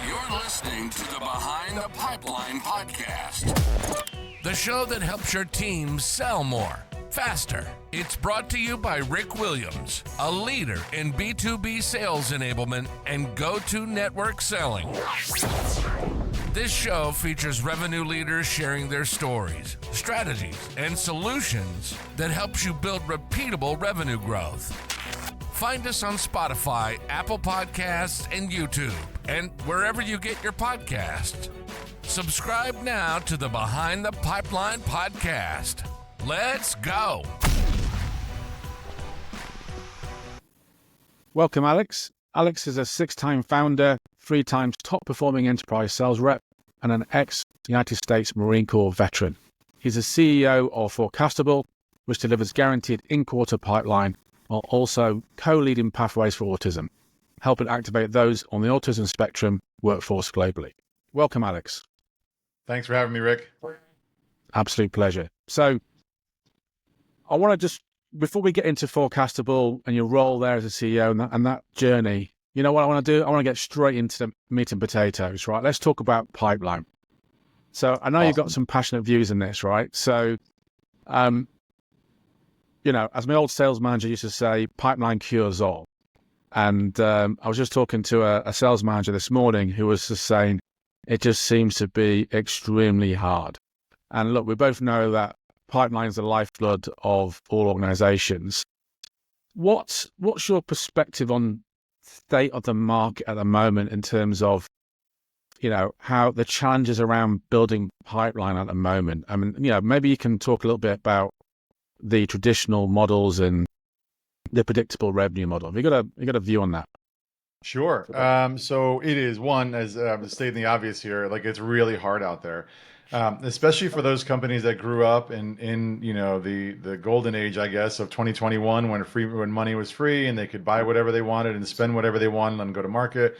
You're listening to the Behind the Pipeline podcast, the show that helps your team sell more, faster. It's brought to you by Rik Williams, a leader in B2B sales enablement and go-to network selling. This show features revenue leaders sharing their stories, strategies, and solutions that helps you build repeatable revenue growth. Find us on Spotify, Apple Podcasts, and YouTube, and wherever you get your podcasts. Subscribe now to the Behind the Pipeline podcast. Let's go. Welcome, Alex. Alex is a 6-time founder, 3 times top-performing enterprise sales rep, and an ex-United States Marine Corps veteran. He's the CEO of Forecastable, which delivers guaranteed in-quarter pipeline, while also co-leading Pathways for Autism, helping activate those on the autism spectrum workforce globally. Welcome, Alex. Thanks for having me, Rik. Absolute pleasure. So I want to just, before we get into Forecastable and your role there as a CEO and that journey, you know what I want to do? I want to get straight into the meat and potatoes, right? Let's talk about pipeline. So I know You've got some passionate views in this, right? So, you know, as my old sales manager used to say, pipeline cures all. And I was just talking to a sales manager this morning who was just saying, it just seems to be extremely hard. And look, we both know that pipeline is the lifeblood of all organizations. What's your perspective on state of the market at the moment in terms of, you know, how the challenges around building pipeline at the moment? I mean, you know, maybe you can talk a little bit about the traditional models and the predictable revenue model. Have you got a view on that? Sure. So it is one, as stating the obvious here, like it's really hard out there, especially for those companies that grew up in you know the golden age, I guess, of 2021 when money was free and they could buy whatever they wanted and spend whatever they wanted and go to market.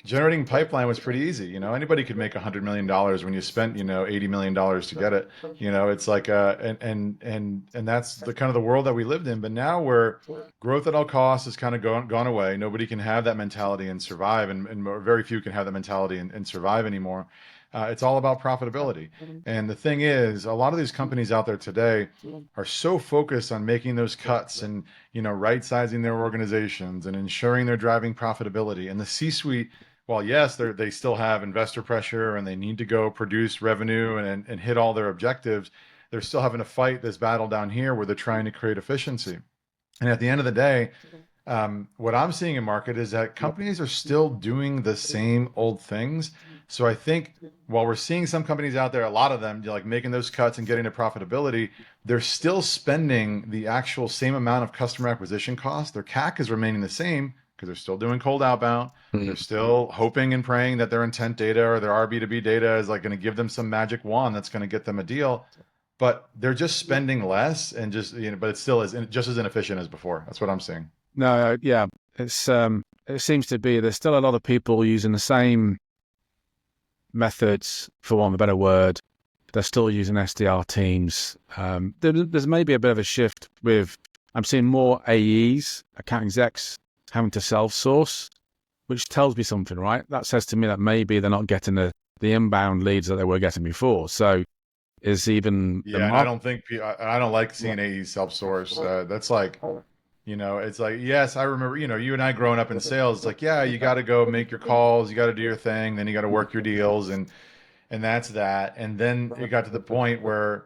Generating pipeline was pretty easy. You know, anybody could make $100 million when you spent, you know, $80 million to get it. You know, it's like, and that's the kind of the world that we lived in. But now where growth at all costs has kind of gone away. Nobody can have that mentality and survive, and very few can have that mentality and survive anymore. It's all about profitability. And the thing is, a lot of these companies out there today are so focused on making those cuts and, you know, right-sizing their organizations and ensuring they're driving profitability. And the C-suite, well, yes, they still have investor pressure and they need to go produce revenue and hit all their objectives. They're still having to fight this battle down here where they're trying to create efficiency. And at the end of the day, what I'm seeing in market is that companies are still doing the same old things. So I think while we're seeing some companies out there, a lot of them like making those cuts and getting to profitability, they're still spending the actual same amount of customer acquisition costs. Their CAC is remaining the same because they're still doing cold outbound. They're still hoping and praying that their intent data or their B2B data is like going to give them some magic wand that's going to get them a deal. But they're just spending less and just, you know, but it still is just as inefficient as before. That's what I'm seeing. No, yeah, it's it seems to be there's still a lot of people using the same methods, for want of a better word. They're still using SDR teams. There's maybe a bit of a shift with, I'm seeing more AEs, account execs, having to self-source, which tells me something, right? That says to me that maybe they're not getting the inbound leads that they were getting before. So is even... I don't like seeing AEs self-source. That's like... You know, it's like, yes, I remember, you know, you and I growing up in sales, it's like, yeah, you got to go make your calls, you got to do your thing, then you got to work your deals, and that's that. And then it got to the point where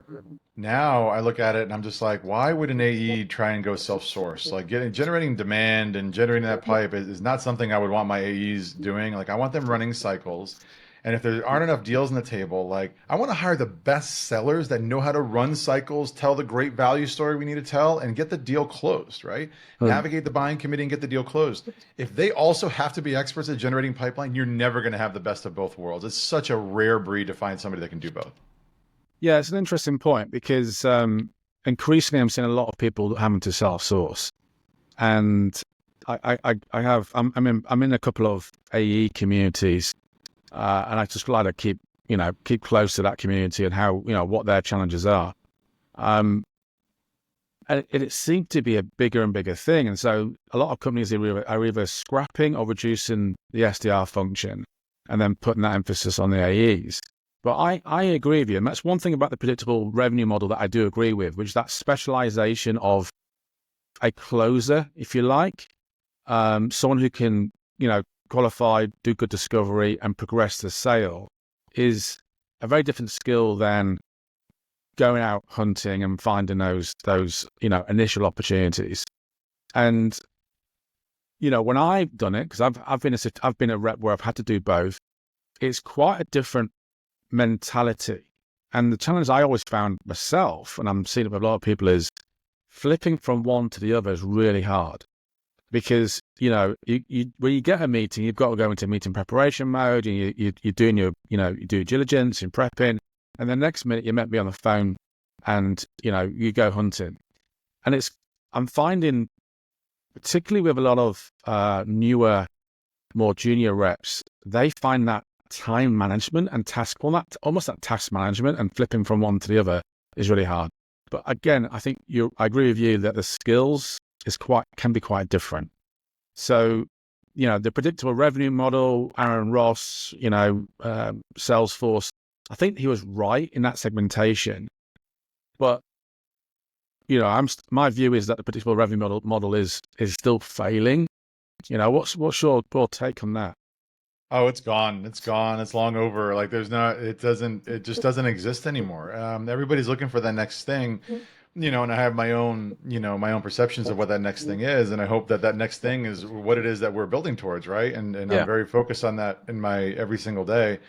now I look at it and I'm just like, why would an AE try and go self-source? Like generating demand and generating that pipe is not something I would want my AEs doing. Like I want them running cycles. And if there aren't enough deals on the table, like I want to hire the best sellers that know how to run cycles, tell the great value story we need to tell, and get the deal closed, right? Navigate the buying committee and get the deal closed. If they also have to be experts at generating pipeline, you're never going to have the best of both worlds. It's such a rare breed to find somebody that can do both. Yeah, it's an interesting point because increasingly I'm seeing a lot of people having to self-source. And I'm in a couple of AE communities. And I just like to keep close to that community and how, you know, what their challenges are. And And it seemed to be a bigger and bigger thing. And so a lot of companies are either scrapping or reducing the SDR function and then putting that emphasis on the AEs. But I agree with you. And that's one thing about the predictable revenue model that I do agree with, which is that specialization of a closer, if you like, someone who can, qualify, do good discovery and progress the sale is a very different skill than going out hunting and finding those initial opportunities. And when I've done it, because I've been a rep where I've had to do both, it's quite a different mentality. And the challenge I always found myself, and I'm seeing it with a lot of people, is flipping from one to the other is really hard. Because you when you get a meeting, you've got to go into meeting preparation mode, and you're doing your you do diligence and prepping, and the next minute you met me on the phone, and you go hunting. And I'm finding, particularly with a lot of newer, more junior reps, they find that time management and almost that task management and flipping from one to the other is really hard. But again, I think I agree with you that the skills can be quite different. So, the predictable revenue model, Aaron Ross, Salesforce, I think he was right in that segmentation. But, my view is that the predictable revenue model is still failing. What's your take on that? Oh, it's gone. It's gone. It's long over. Like it just doesn't exist anymore. Everybody's looking for the next thing, and I have my own perceptions of what that next thing is. And I hope that next thing is what it is that we're building towards. Right. And Yeah. I'm very focused on that in my every single day,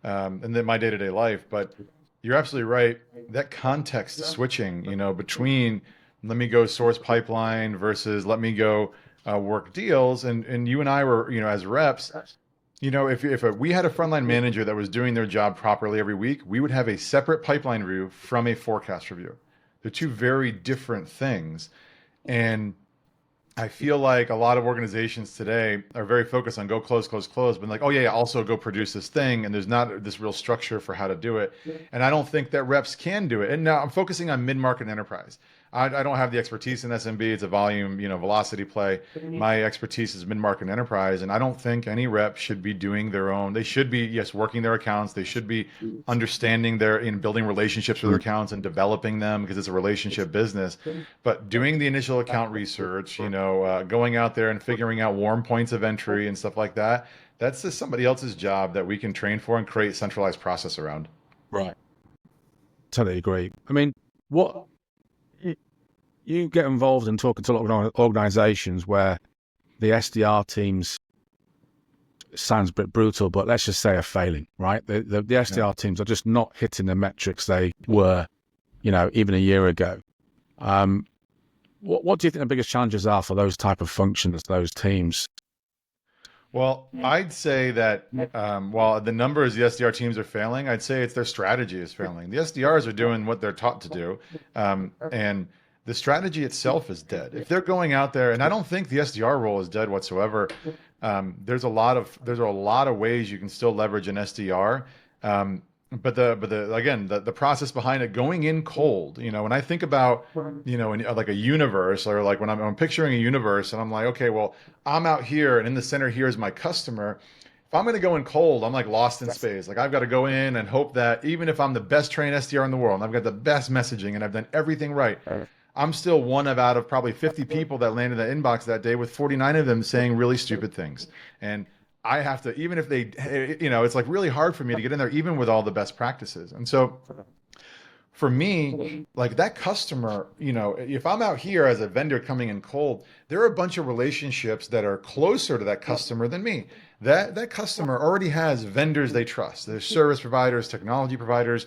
and then my day-to-day life. But you're absolutely right. That context switching, between let me go source pipeline versus let me go work deals. And you and I were, as reps, if we had a frontline manager that was doing their job properly every week, we would have a separate pipeline review from a forecast review. They're two very different things. And I feel like a lot of organizations today are very focused on go close, but like, oh yeah, also go produce this thing. And there's not this real structure for how to do it. And I don't think that reps can do it. And now I'm focusing on mid-market enterprise. I don't have the expertise in SMB. It's a volume, velocity play. My expertise is mid-market enterprise. And I don't think any rep should be doing their own. They should be, yes, working their accounts. They should be understanding building relationships with their accounts and developing them because it's a relationship business. But doing the initial account research, going out there and figuring out warm points of entry and stuff like that, that's just somebody else's job that we can train for and create centralized process around. Right. Totally agree. I mean, what you get involved in talking to a lot of organizations where the SDR teams, sounds a bit brutal, but let's just say are failing, right? The SDR teams are just not hitting the metrics they were, even a year ago. What do you think the biggest challenges are for those type of functions, those teams? Well, I'd say that while the numbers the SDR teams are failing, I'd say it's their strategy is failing. The SDRs are doing what they're taught to do, and the strategy itself is dead. If they're going out there, and I don't think the SDR role is dead whatsoever. There's a lot of ways you can still leverage an SDR. But the process behind it, going in cold, when I think about, in like a universe, or like when I'm picturing a universe and I'm like, okay, well, I'm out here and in the center here is my customer. If I'm going to go in cold, I'm like lost in space. Like I've got to go in and hope that even if I'm the best trained SDR in the world, and I've got the best messaging and I've done everything right, I'm still one out of probably 50 people that landed in the inbox that day, with 49 of them saying really stupid things. And I have to, even if they, it's like really hard for me to get in there, even with all the best practices. And so for me, like that customer, if I'm out here as a vendor coming in cold, there are a bunch of relationships that are closer to that customer than me. That customer already has vendors they trust. There's service providers, technology providers,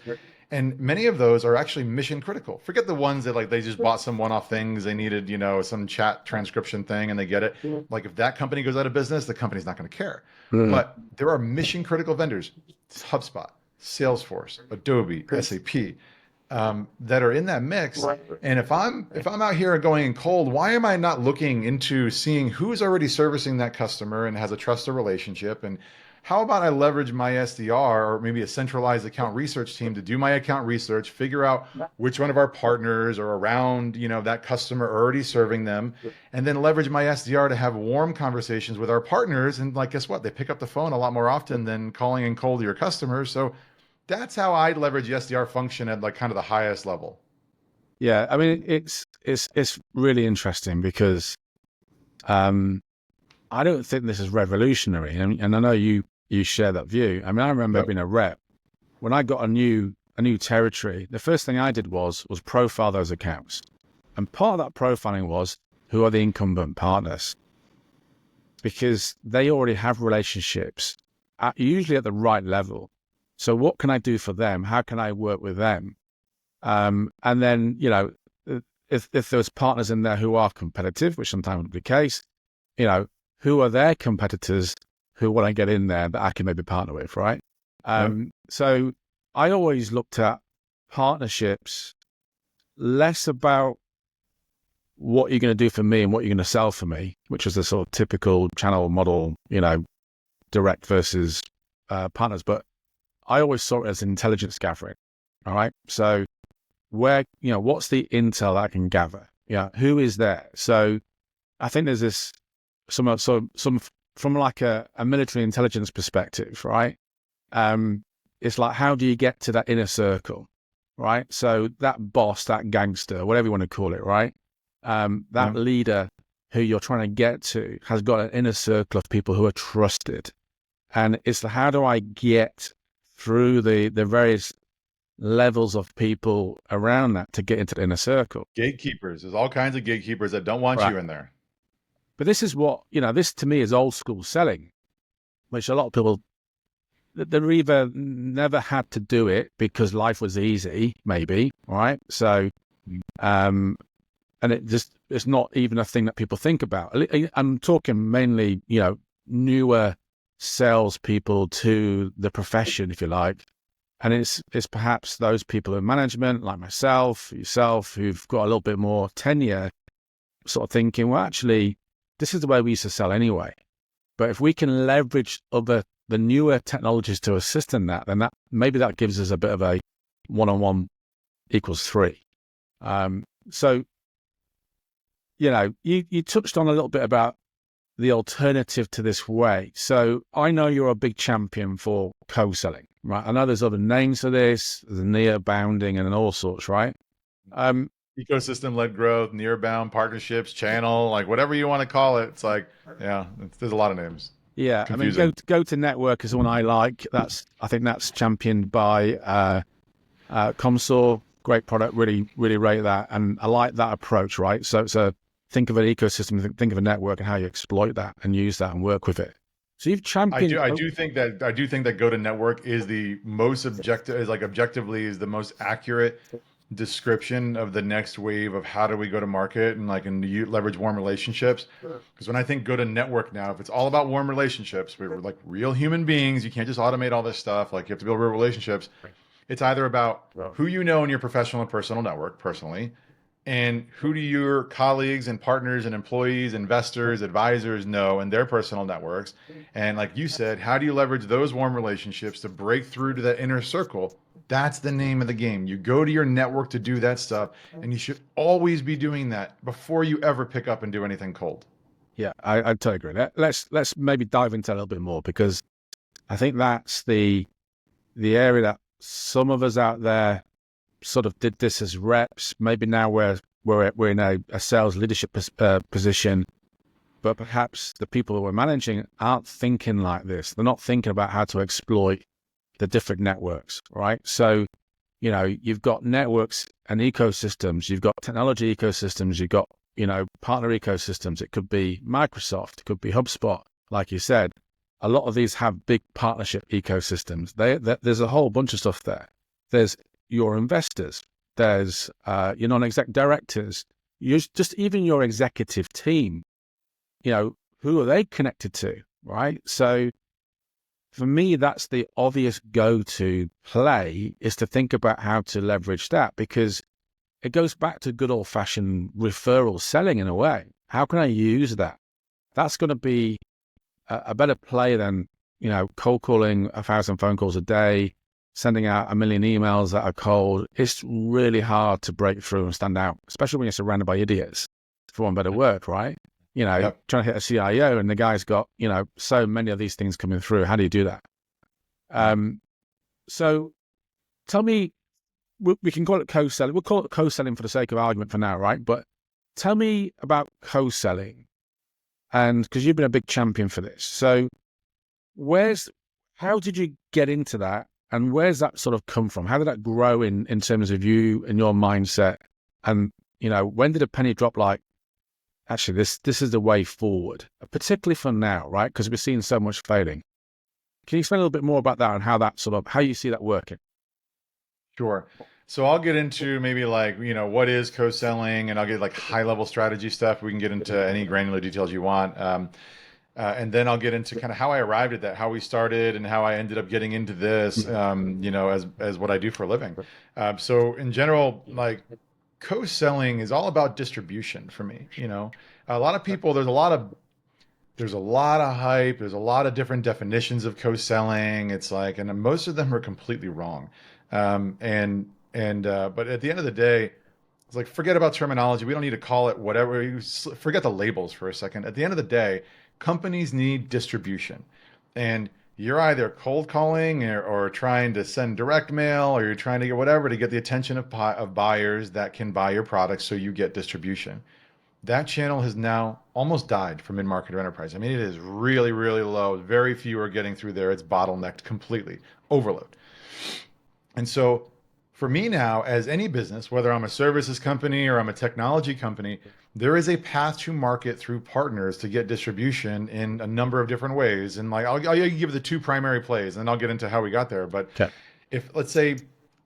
and many of those are actually mission critical. Forget the ones that like they just bought some one-off things. They needed, some chat transcription thing and they get it. Like if that company goes out of business, the company's not going to care. But there are mission critical vendors: HubSpot, Salesforce, Adobe, SAP. that are in that mix. And if I'm out here going in cold, why am I not looking into seeing who's already servicing that customer and has a trusted relationship? And how about I leverage my SDR or maybe a centralized account research team to do my account research, figure out which one of our partners are around, that customer already serving them, and then leverage my SDR to have warm conversations with our partners. And like, guess what? They pick up the phone a lot more often than calling in cold to your customers. So that's how I leverage the SDR function at like kind of the highest level. Yeah, I mean, it's really interesting because I don't think this is revolutionary, and I know you share that view. I mean, I remember being a rep when I got a new territory. The first thing I did was profile those accounts, and part of that profiling was who are the incumbent partners, because they already have relationships, usually at the right level. So what can I do for them? How can I work with them? And then, if there's partners in there who are competitive, which sometimes would be the case, who are their competitors who want to get in there that I can maybe partner with, right? So I always looked at partnerships less about what you're going to do for me and what you're going to sell for me, which is the sort of typical channel model, direct versus partners. But I always saw it as intelligence gathering. All right. So what's the intel that I can gather? Who is there? So I think there's this some from like a military intelligence perspective, right? It's like, how do you get to that inner circle, right? So that boss, that gangster, whatever you want to call it, right? That leader who you're trying to get to has got an inner circle of people who are trusted. And it's how do I get through the various levels of people around that to get into the inner circle? Gatekeepers. There's all kinds of gatekeepers that don't want you in there. But this is what, this to me is old school selling, which a lot of people, they're either never had to do it because life was easy, maybe, right? So, and it's not even a thing that people think about. I'm talking mainly, newer salespeople to the profession, if you like. And it's perhaps those people in management, like myself, yourself, who've got a little bit more tenure, sort of thinking, well, actually, this is the way we used to sell anyway. But if we can leverage the newer technologies to assist in that, then maybe that gives us a bit of a 1-on-1 equals 3. So, you touched on a little bit about the alternative to this way. So I know you're a big champion for co-selling, right? I know there's other names for this, there's near bounding and all sorts, right? Ecosystem-led growth, near-bound partnerships, channel, like whatever you want to call it. It's like, there's a lot of names. Yeah, confusing. I mean, go to network is one I like. I think that's championed by Comsor. Great product, really, really rate that, and I like that approach, right? So think of an ecosystem, think of a network, and how you exploit that and use that and work with it. So you've championed. I do think that go to network is the most objectively is the most accurate description of the next wave of how do we go to market and you leverage warm relationships. Because when I think go to network now, if it's all about warm relationships, we're like real human beings. You can't just automate all this stuff. Like you have to build real relationships. It's either about who you know in your professional and personal network personally, and who do your colleagues and partners and employees, investors, advisors know in their personal networks. And like you said, how do you leverage those warm relationships to break through to that inner circle? That's the name of the game. You go to your network to do that stuff, and you should always be doing that before you ever pick up and do anything cold. Yeah, I totally agree. Let's maybe dive into a little bit more, because I think that's the area that some of us out there sort of did this as reps. Maybe now we're in a sales leadership position, but perhaps the people that we're managing aren't thinking like this. They're not thinking about how to exploit the different networks, right? So, you've got networks and ecosystems, you've got technology ecosystems, you've got, partner ecosystems. It could be Microsoft, it could be HubSpot, like you said. A lot of these have big partnership ecosystems. There's a whole bunch of stuff there. There's your investors, there's your non-exec directors, just even your executive team. Who are they connected to, right? So for me, that's the obvious go-to play, is to think about how to leverage that, because it goes back to good old-fashioned referral selling in a way. How can I use that? That's going to be a better play than, cold calling 1,000 phone calls a day, sending out 1 million emails that are cold. It's really hard to break through and stand out, especially when you're surrounded by idiots, for one better word, right? Yep. Trying to hit a CIO and the guy's got, so many of these things coming through. How do you do that? So tell me, we can call it co-selling. We'll call it co-selling for the sake of argument for now, right? But tell me about co-selling, and because you've been a big champion for this. So how did you get into that, and where's that sort of come from? How did that grow in terms of you and your mindset? And, when did a penny drop like, actually, this is the way forward, particularly for now, right? Because we're seeing so much failing. Can you explain a little bit more about that and how you see that working? Sure. So I'll get into maybe like, what is co-selling, and I'll get like high level strategy stuff. We can get into any granular details you want. And then I'll get into kind of how I arrived at that, how we started, and how I ended up getting into this, as what I do for a living. So in general, like, co-selling is all about distribution for me. A lot of people, there's a lot of hype. There's a lot of different definitions of co-selling. It's like, and most of them are completely wrong. But at the end of the day, it's like, forget about terminology. We don't need to call it whatever. Forget the labels for a second. At the end of the day, companies need distribution, and you're either cold calling or trying to send direct mail, or you're trying to get whatever to get the attention of buyers that can buy your products, so you get distribution. That channel has now almost died for mid-market or enterprise. I mean, it is really, really low. Very few are getting through there. It's bottlenecked completely, overload. And so for me now, as any business, whether I'm a services company or I'm a technology company, there is a path to market through partners to get distribution in a number of different ways. And like, I'll give the two primary plays, and then I'll get into how we got there. But if, let's say,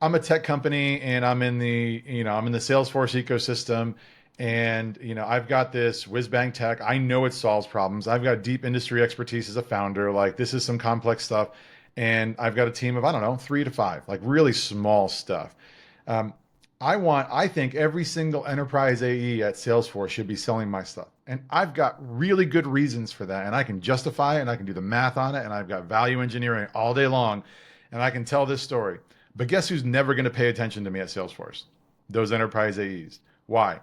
I'm a tech company and I'm in the Salesforce ecosystem, and I've got this whiz bang tech. I know it solves problems. I've got deep industry expertise as a founder. Like, this is some complex stuff. And I've got a team of, I don't know, 3 to 5, like really small stuff. I think every single enterprise AE at Salesforce should be selling my stuff. And I've got really good reasons for that. And I can justify it, and I can do the math on it. And I've got value engineering all day long. And I can tell this story. But guess who's never going to pay attention to me at Salesforce? Those enterprise AEs. Why?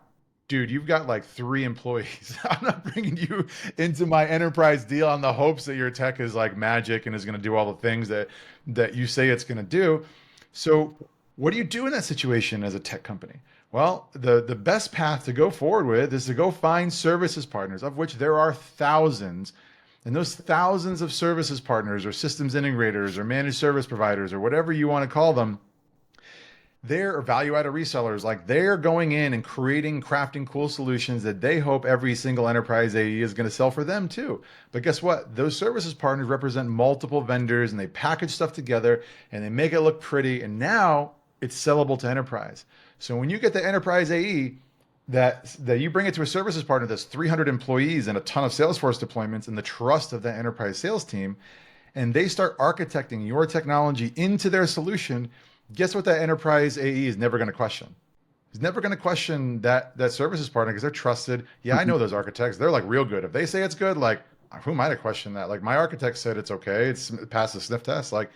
Dude, you've got like 3 employees. I'm not bringing you into my enterprise deal on the hopes that your tech is like magic and is going to do all the things that you say it's going to do. So what do you do in that situation as a tech company? Well, the best path to go forward with is to go find services partners, of which there are thousands. And those thousands of services partners, or systems integrators, or managed service providers, or whatever you want to call them, they're value-added resellers. Like, they're going in and crafting cool solutions that they hope every single enterprise AE is going to sell for them too. But guess what? Those services partners represent multiple vendors, and they package stuff together and they make it look pretty. And now it's sellable to enterprise. So when you get the enterprise AE that you bring it to a services partner that's 300 employees and a ton of Salesforce deployments and the trust of the enterprise sales team, and they start architecting your technology into their solution, guess what that enterprise AE is never going to question? He's never going to question that services partner, because they're trusted. Yeah, I know those architects. They're like real good. If they say it's good, like, who might have questioned that? Like, my architect said it's okay. It passed the sniff test. Like,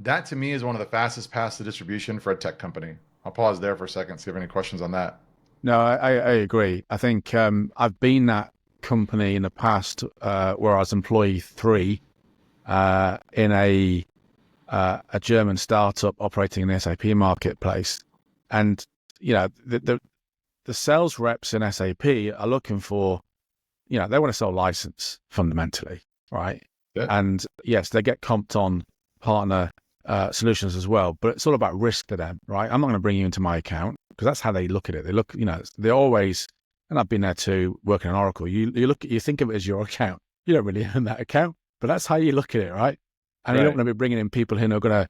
that to me is one of the fastest paths to distribution for a tech company. I'll pause there for a second, see if you have any questions on that. No, I agree. I think I've been that company in the past where I was employee 3 in a German startup operating in the SAP marketplace. And, the sales reps in SAP are looking for, they want to sell license fundamentally, right? Yeah. And yes, they get comped on partner solutions as well, but it's all about risk to them, right? I'm not going to bring you into my account, because that's how they look at it. They look, they're always, and I've been there too, working on Oracle. You think of it as your account. You don't really own that account, but that's how you look at it, right? And you don't want to be bringing in people who are going to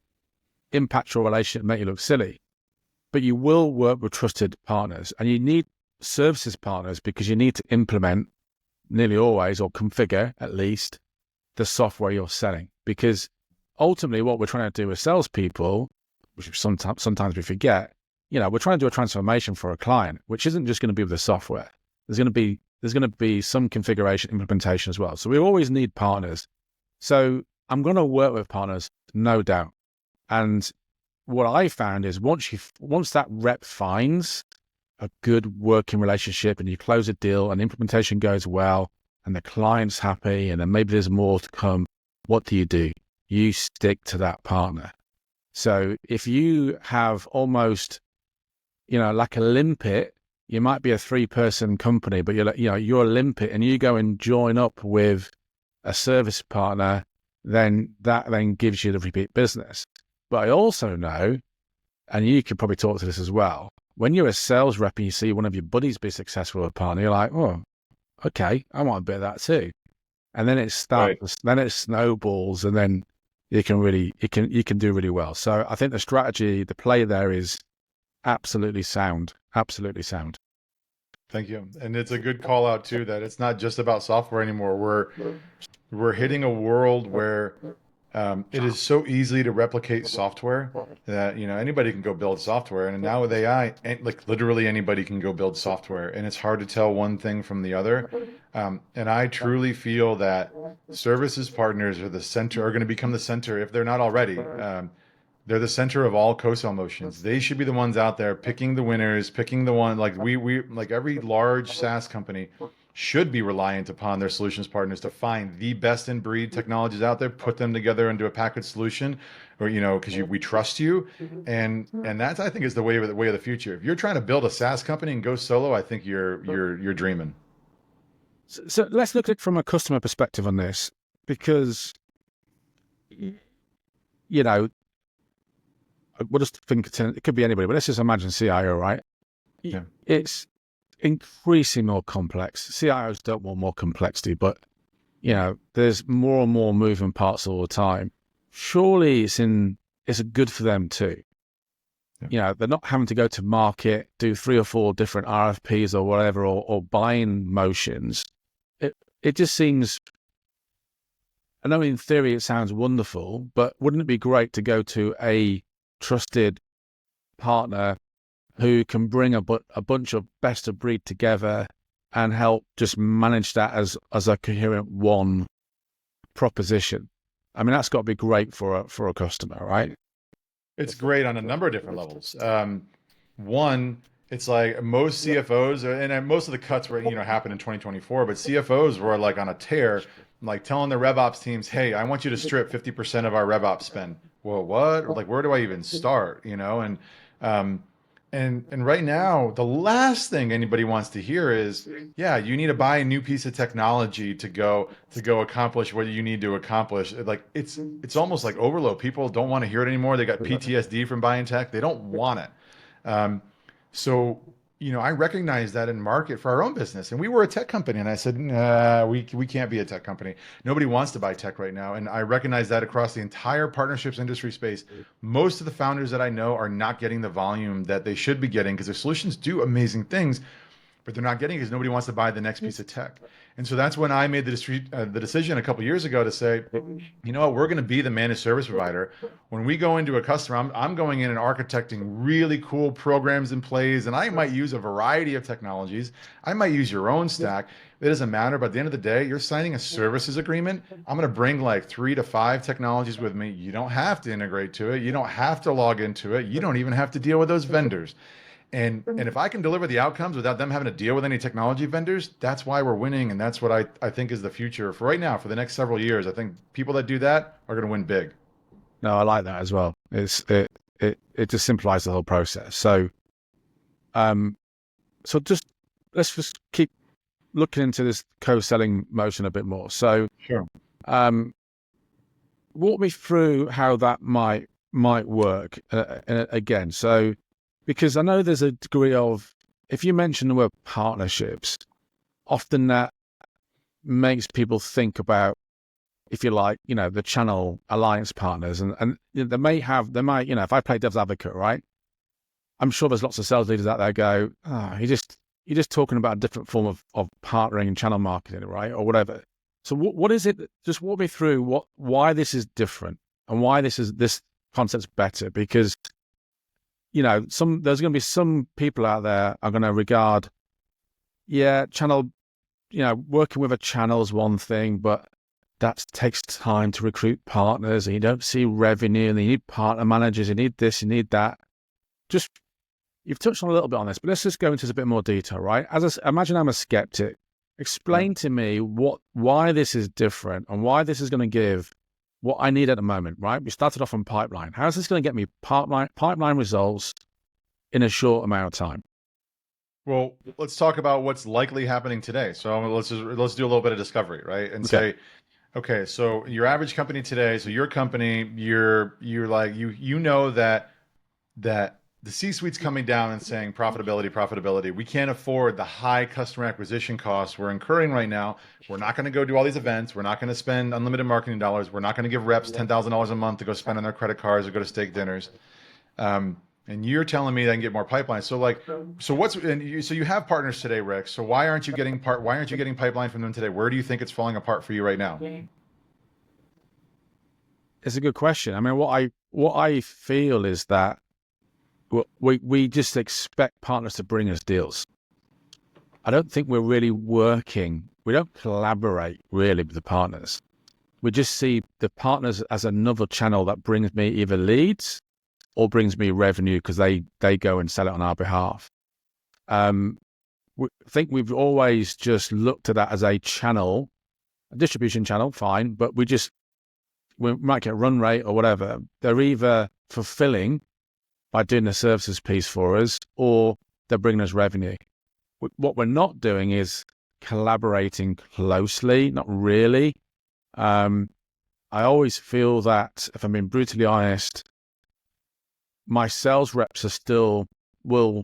impact your relationship, make you look silly. But you will work with trusted partners, and you need services partners, because you need to implement nearly always, or configure at least, the software you're selling. Because ultimately what we're trying to do with salespeople, which sometimes we forget, we're trying to do a transformation for a client, which isn't just going to be with the software. There's going to be some configuration implementation as well. So we always need partners. So I'm going to work with partners, no doubt. And what I found is once that rep finds a good working relationship and you close a deal and implementation goes well and the client's happy and then maybe there's more to come, what do? You stick to that partner. So if you have almost, like a limpet, you might be a 3-person company, but you're a limpet and you go and join up with a service partner, then that then gives you the repeat business. But I also know, and you could probably talk to this as well, when you're a sales rep and you see one of your buddies be successful with a partner, you're like, oh, okay, I want a bit of that too. And then it starts, right. Then it snowballs, and then you can do really well. So I think the play there is absolutely sound. Absolutely sound. Thank you. And it's a good call out too, that it's not just about software anymore. We're hitting a world where it is so easy to replicate software that, anybody can go build software. And now with AI, like literally anybody can go build software, and it's hard to tell one thing from the other. And I truly feel that services partners are going to become the center, if they're not already. They're the center of all co-sell motions. They should be the ones out there picking the winners, picking the one, like we like every large SaaS company should be reliant upon their solutions partners to find the best in breed technologies out there, put them together into a packaged solution, or because we trust you, and that's, I think, is the way of the future. If you're trying to build a SaaS company and go solo, I think you're dreaming. So let's look at it from a customer perspective on this, because we'll just think it could be anybody, but let's just imagine CIO, right? Yeah. It's increasingly more complex. CIOs don't want more complexity, but there's more and more moving parts all the time. Surely it's good for them too. Yeah. They're not having to go to market, do 3 or 4 different RFPs or whatever, or buying motions. It just seems, I know in theory it sounds wonderful, but wouldn't it be great to go to a trusted partner who can bring a bunch of best of breed together and help just manage that as a coherent one proposition? I mean, that's got to be great for a customer, right? It's great on a number of different levels. One, it's like most CFOs, and most of the cuts were happened in 2024, but CFOs were like on a tear, like telling their RevOps teams, "Hey, I want you to strip 50% of our RevOps spend." Well, what? Like, where do I even start? And right now, the last thing anybody wants to hear is, yeah, you need to buy a new piece of technology to go accomplish what you need to accomplish. Like it's almost like overload. People don't want to hear it anymore. They got PTSD from buying tech. They don't want it. So I recognize that in market for our own business. And we were a tech company, and I said, we can't be a tech company. Nobody wants to buy tech right now. And I recognize that across the entire partnerships industry space. Most of the founders that I know are not getting the volume that they should be getting, because their solutions do amazing things, but they're not getting it because nobody wants to buy the next piece of tech. And so that's when I made the decision a couple of years ago to say, you know what, we're going to be the managed service provider. When we go into a customer, I'm going in and architecting really cool programs and plays, and I might use a variety of technologies. I might use your own stack. It doesn't matter. But at the end of the day, you're signing a services agreement. I'm going to bring like 3 to 5 technologies with me. You don't have to integrate to it. You don't have to log into it. You don't even have to deal with those vendors. And if I can deliver the outcomes without them having to deal with any technology vendors, that's why we're winning. And that's what I think is the future for right now, for the next several years. I think people that do that are going to win big. No, I like that as well. It just simplifies the whole process. So, let's just keep looking into this co-selling motion a bit more. So, sure. Walk me through how that might work again. So, because I know there's a degree of, if you mention the word partnerships, often that makes people think about, if you like, the channel alliance partners, and they might, if I play devil's advocate, right? I'm sure there's lots of sales leaders out there go, you're just talking about a different form of partnering and channel marketing, right? Or whatever. So what is it? Just walk me through why this is different. and why this concept's better, because there's going to be some people out there are going to regard, channel, working with a channel is one thing, but that takes time to recruit partners, and you don't see revenue, and you need partner managers, you need this, you need that. You've touched on a little bit on this, but let's just go into this a bit more detail, right? Imagine I'm a skeptic. Explain to me why this is different and why this is going to give what I need at the moment, right? We started off on pipeline. How is this going to get me pipeline results in a short amount of time? Well, let's talk about what's likely happening today. So let's do a little bit of discovery, right? And say, okay, so your average company today, so your company, you're like, you know that the C-suite's coming down and saying profitability. We can't afford the high customer acquisition costs we're incurring right now. We're not going to go do all these events. We're not going to spend unlimited marketing dollars. We're not going to give reps $10,000 a month to go spend on their credit cards or go to steak dinners. And you're telling me they can get more pipeline. So you have partners today, Rik. So why aren't you getting pipeline from them today? Where do you think it's falling apart for you right now? It's a good question. I mean, what I feel is that we just expect partners to bring us deals. I don't think we're really working. We don't collaborate really with the partners. We just see the partners as another channel that brings me either leads or brings me revenue because they go and sell it on our behalf. I think we've always just looked at that as a channel, a distribution channel, fine, but we might get run rate or whatever. They're either fulfilling by doing the services piece for us, or they're bringing us revenue. What we're not doing is collaborating closely, not really. I always feel that, if I'm being brutally honest, my sales reps are still will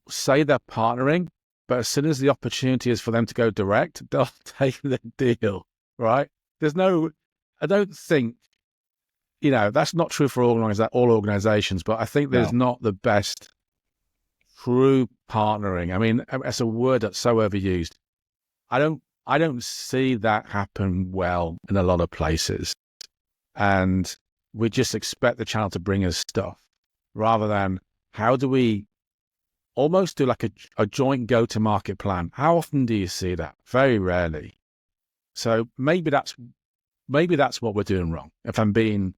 say they're partnering, but as soon as the opportunity is for them to go direct, they'll take the deal, right? I don't think, that's not true for all organizations, but I think there's not the best true partnering. I mean, it's a word that's so overused. I don't see that happen well in a lot of places. And we just expect the channel to bring us stuff rather than how do we almost do like a joint go-to-market plan. How often do you see that? Very rarely. So maybe that's what we're doing wrong. If I'm being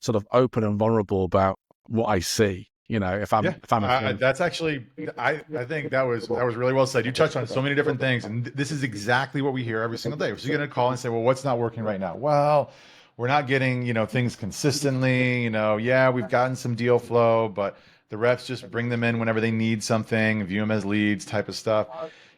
sort of open and vulnerable about what I see, that's actually, I think that was really well said. You touched on so many different things, and this is exactly what we hear every single day. So you're going to call and say, well, what's not working right now? Well, we're not getting, things consistently, we've gotten some deal flow, but the reps just bring them in whenever they need something, view them as leads type of stuff.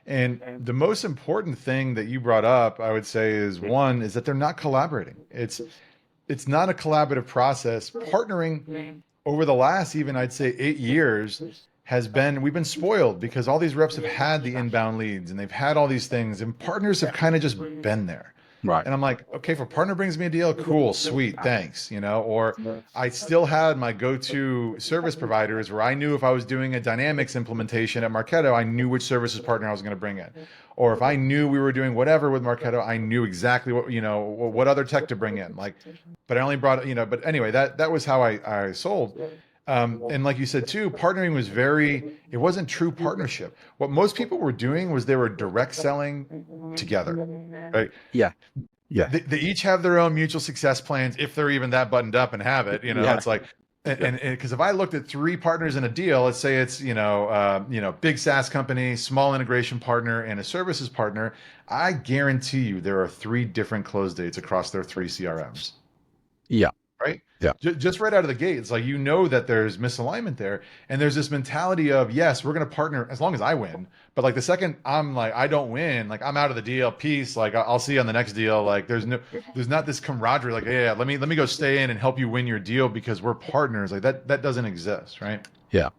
And the most important thing that you brought up, I would say, is that they're not collaborating. It's not a collaborative process. Partnering over the last, even I'd say 8 years, we've been spoiled because all these reps have had the inbound leads and they've had all these things, and partners have kind of just been there. Right. And I'm like, okay, if a partner brings me a deal, cool, sweet, thanks, or I still had my go-to service providers where I knew if I was doing a Dynamics implementation at Marketo, I knew which services partner I was going to bring in. Or if I knew we were doing whatever with Marketo, I knew exactly what other tech to bring in. But I only brought, but anyway, that was how I sold. And like you said too, partnering was it wasn't true partnership. What most people were doing was they were direct selling together, right? Yeah. They each have their own mutual success plans, if they're even that buttoned up and have it, it's like, and because if I looked at 3 partners in a deal, let's say it's, big SaaS company, small integration partner, and a services partner, I guarantee you there are 3 different close dates across their 3 CRMs. Yeah. Right? Yeah. Just right out of the gate, it's like, that there's misalignment there. And there's this mentality of, yes, we're going to partner as long as I win. But like the second I'm like, I don't win, like I'm out of the deal, peace. Like I'll see you on the next deal. Like there's not this camaraderie. Like, yeah, let me go stay in and help you win your deal because we're partners. Like that doesn't exist. Right. Yeah.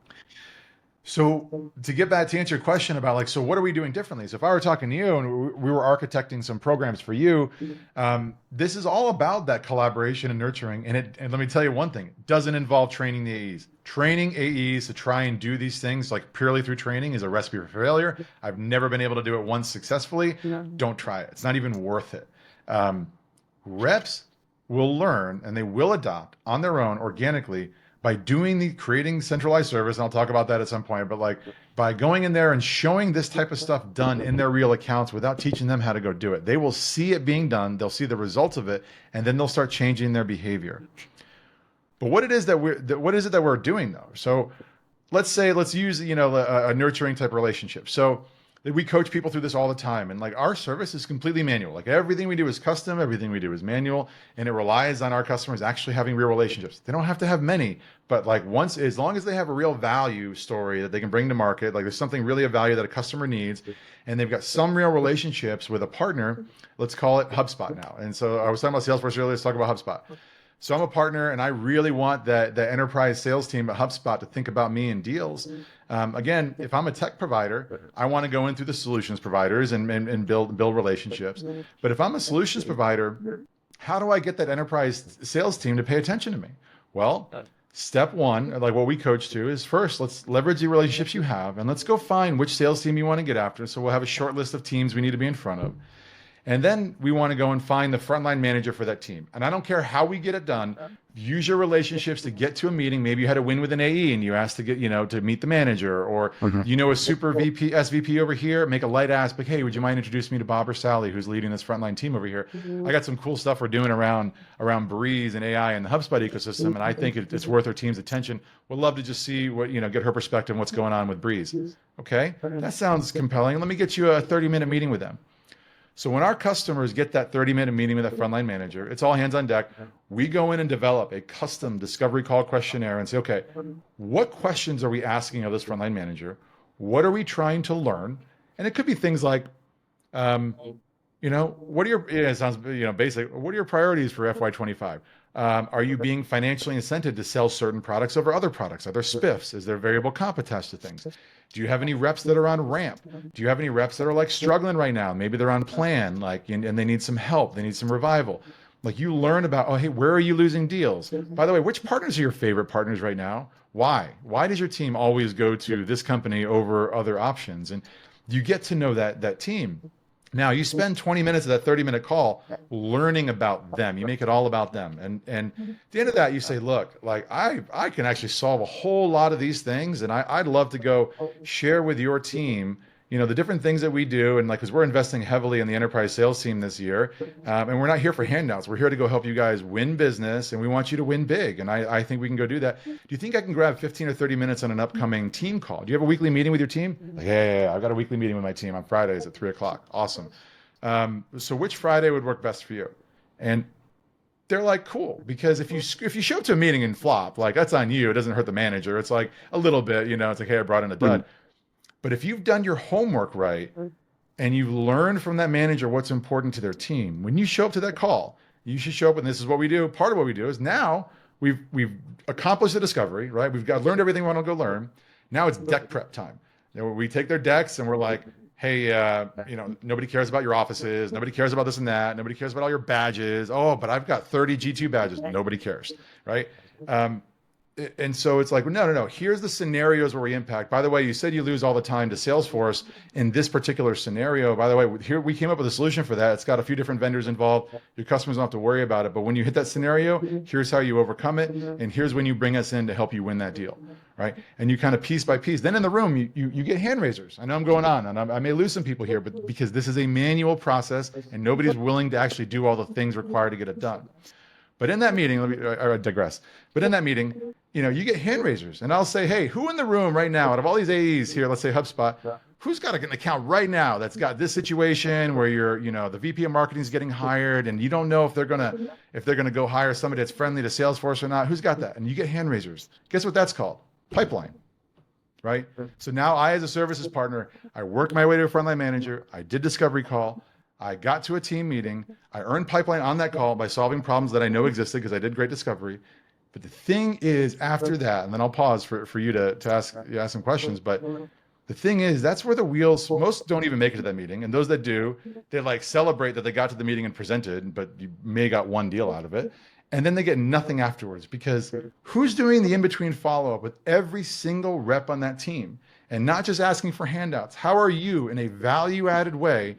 So to get back to answer your question about so what are we doing differently? So if I were talking to you and we were architecting some programs for you, this is all about that collaboration and nurturing. And let me tell you one thing, it doesn't involve training the AEs. Training AEs to try and do these things purely through training is a recipe for failure. I've never been able to do it once successfully. Don't try it. It's not even worth it. Reps will learn and they will adopt on their own organically by creating centralized service. And I'll talk about that at some point, but like by going in there and showing this type of stuff done in their real accounts without teaching them how to go do it. They will see it being done. They'll see the results of it, and then they'll start changing their behavior. But what is it that we're doing though? So let's use, a nurturing type relationship. So we coach people through this all the time. And like our service is completely manual. Like everything we do is custom, everything we do is manual, and it relies on our customers actually having real relationships. They don't have to have many, but like as long as they have a real value story that they can bring to market, like there's something really of value that a customer needs, and they've got some real relationships with a partner, let's call it HubSpot now. And so I was talking about Salesforce earlier, let's talk about HubSpot. So I'm a partner, and I really want that enterprise sales team at HubSpot to think about me in deals. Again, if I'm a tech provider, I want to go in through the solutions providers and build relationships. But if I'm a solutions provider, how do I get that enterprise sales team to pay attention to me? Well, step one, like what we coach to, is first, let's leverage the relationships you have, and let's go find which sales team you want to get after. So we'll have a short list of teams we need to be in front of. And then we want to go and find the frontline manager for that team. And I don't care how we get it done. Use your relationships to get to a meeting. Maybe you had a win with an AE and you asked to get, to meet the manager, or, a super VP, SVP over here, make a light ask, like, hey, would you mind introducing me to Bob or Sally, who's leading this frontline team over here? I got some cool stuff we're doing around Breeze and AI and the HubSpot ecosystem. And I think it's worth our team's attention. Would love to just see what, get her perspective on what's going on with Breeze. Okay. That sounds compelling. Let me get you a 30-minute meeting with them. So when our customers get that 30-minute meeting with a frontline manager, it's all hands on deck. We go in and develop a custom discovery call questionnaire and say, okay, what questions are we asking of this frontline manager? What are we trying to learn? And it could be things like, what are your, it sounds, basic. What are your priorities for FY25? Are you being financially incented to sell certain products over other products? Are there spiffs? Is there variable comp attached to things? Do you have any reps that are on ramp? Do you have any reps that are like struggling right now? Maybe they're on plan, and they need some help. They need some revival. Like you learn about, oh, hey, where are you losing deals? By the way, which partners are your favorite partners right now? Why? Why does your team always go to this company over other options? And you get to know that team. Now you spend 20 minutes of that 30-minute call learning about them. You make it all about them. And at the end of that, you say, look, like I can actually solve a whole lot of these things. And I'd love to go share with your team, the different things that we do. And like, cause we're investing heavily in the enterprise sales team this year. And we're not here for handouts. We're here to go help you guys win business, and we want you to win big. And I think we can go do that. Do you think I can grab 15 or 30 minutes on an upcoming team call? Do you have a weekly meeting with your team? Like, yeah, I've got a weekly meeting with my team on Fridays at 3:00. Awesome. So which Friday would work best for you? And they're like, cool, because if you show up to a meeting and flop, like that's on you. It doesn't hurt the manager. It's like a little bit, it's like, hey, I brought in a dud. But if you've done your homework right and you've learned from that manager what's important to their team, when you show up to that call, you should show up, and this is what we do. Part of what we do is now we've accomplished the discovery, right? We've learned everything we want to go learn. Now it's deck prep time. We take their decks and we're like, hey, nobody cares about your offices. Nobody cares about this and that. Nobody cares about all your badges. Oh, but I've got 30 G2 badges. Nobody cares, right? And so it's like, no. Here's the scenarios where we impact. By the way, you said you lose all the time to Salesforce in this particular scenario. By the way, here we came up with a solution for that. It's got a few different vendors involved. Your customers don't have to worry about it. But when you hit that scenario, here's how you overcome it. And here's when you bring us in to help you win that deal, right? And you kind of piece by piece. Then in the room, you get hand raisers. I know I'm going on, and I may lose some people here, but because this is a manual process and nobody's willing to actually do all the things required to get it done. But in that meeting, I digress. But in that meeting, you get hand raisers, and I'll say, hey, who in the room right now, out of all these AEs here, let's say HubSpot, who's got an account right now that's got this situation where the VP of marketing is getting hired, and you don't know if they're gonna go hire somebody that's friendly to Salesforce or not? Who's got that? And you get hand raisers. Guess what that's called? Pipeline. Right? So now I, as a services partner, I worked my way to a frontline manager. I did discovery call. I got to a team meeting. I earned pipeline on that call by solving problems that I know existed because I did great discovery. But the thing is, after that, and then I'll pause for you to ask some questions, but the thing is, that's where the wheels, most don't even make it to that meeting. And those that do, they like celebrate that they got to the meeting and presented, but you may got one deal out of it. And then they get nothing afterwards, because who's doing the in-between follow-up with every single rep on that team? And not just asking for handouts. How are you, in a value-added way,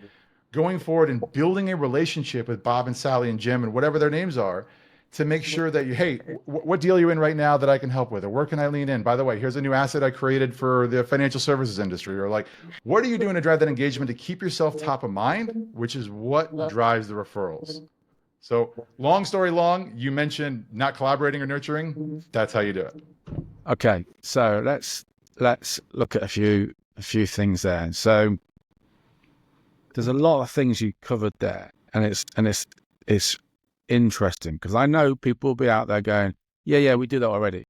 going forward and building a relationship with Bob and Sally and Jim and whatever their names are, to make sure that hey, what deal are you in right now that I can help with? Or where can I lean in? By the way, here's a new asset I created for the financial services industry. Or like, what are you doing to drive that engagement to keep yourself top of mind, which is what drives the referrals. So long story long, you mentioned not collaborating or nurturing. That's how you do it. Okay. So let's look at a few things there. So there's a lot of things you covered there, and it's interesting because I know people will be out there going, yeah, we do that already.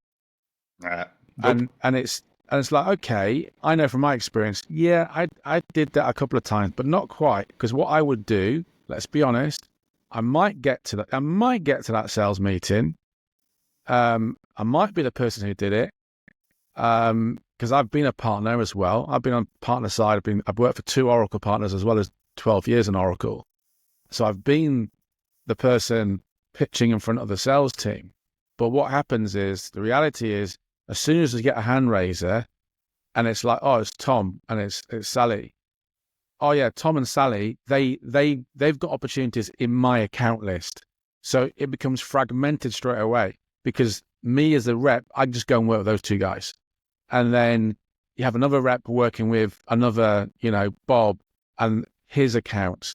Nope. And it's like, okay, I know from my experience, yeah, I did that a couple of times, but not quite, because what I would do, let's be honest, I might get to that sales meeting. I might be the person who did it, because I've been a partner as well. I've been on partner side. I've worked for 2 Oracle partners as well as 12 years in Oracle. So I've been the person pitching in front of the sales team. But what happens is, the reality is, as soon as you get a hand raiser and it's like, oh, it's Tom and it's Sally. Oh yeah, Tom and Sally, they've got opportunities in my account list. So it becomes fragmented straight away, because me as a rep, I just go and work with those 2 guys. And then you have another rep working with another, Bob and his accounts.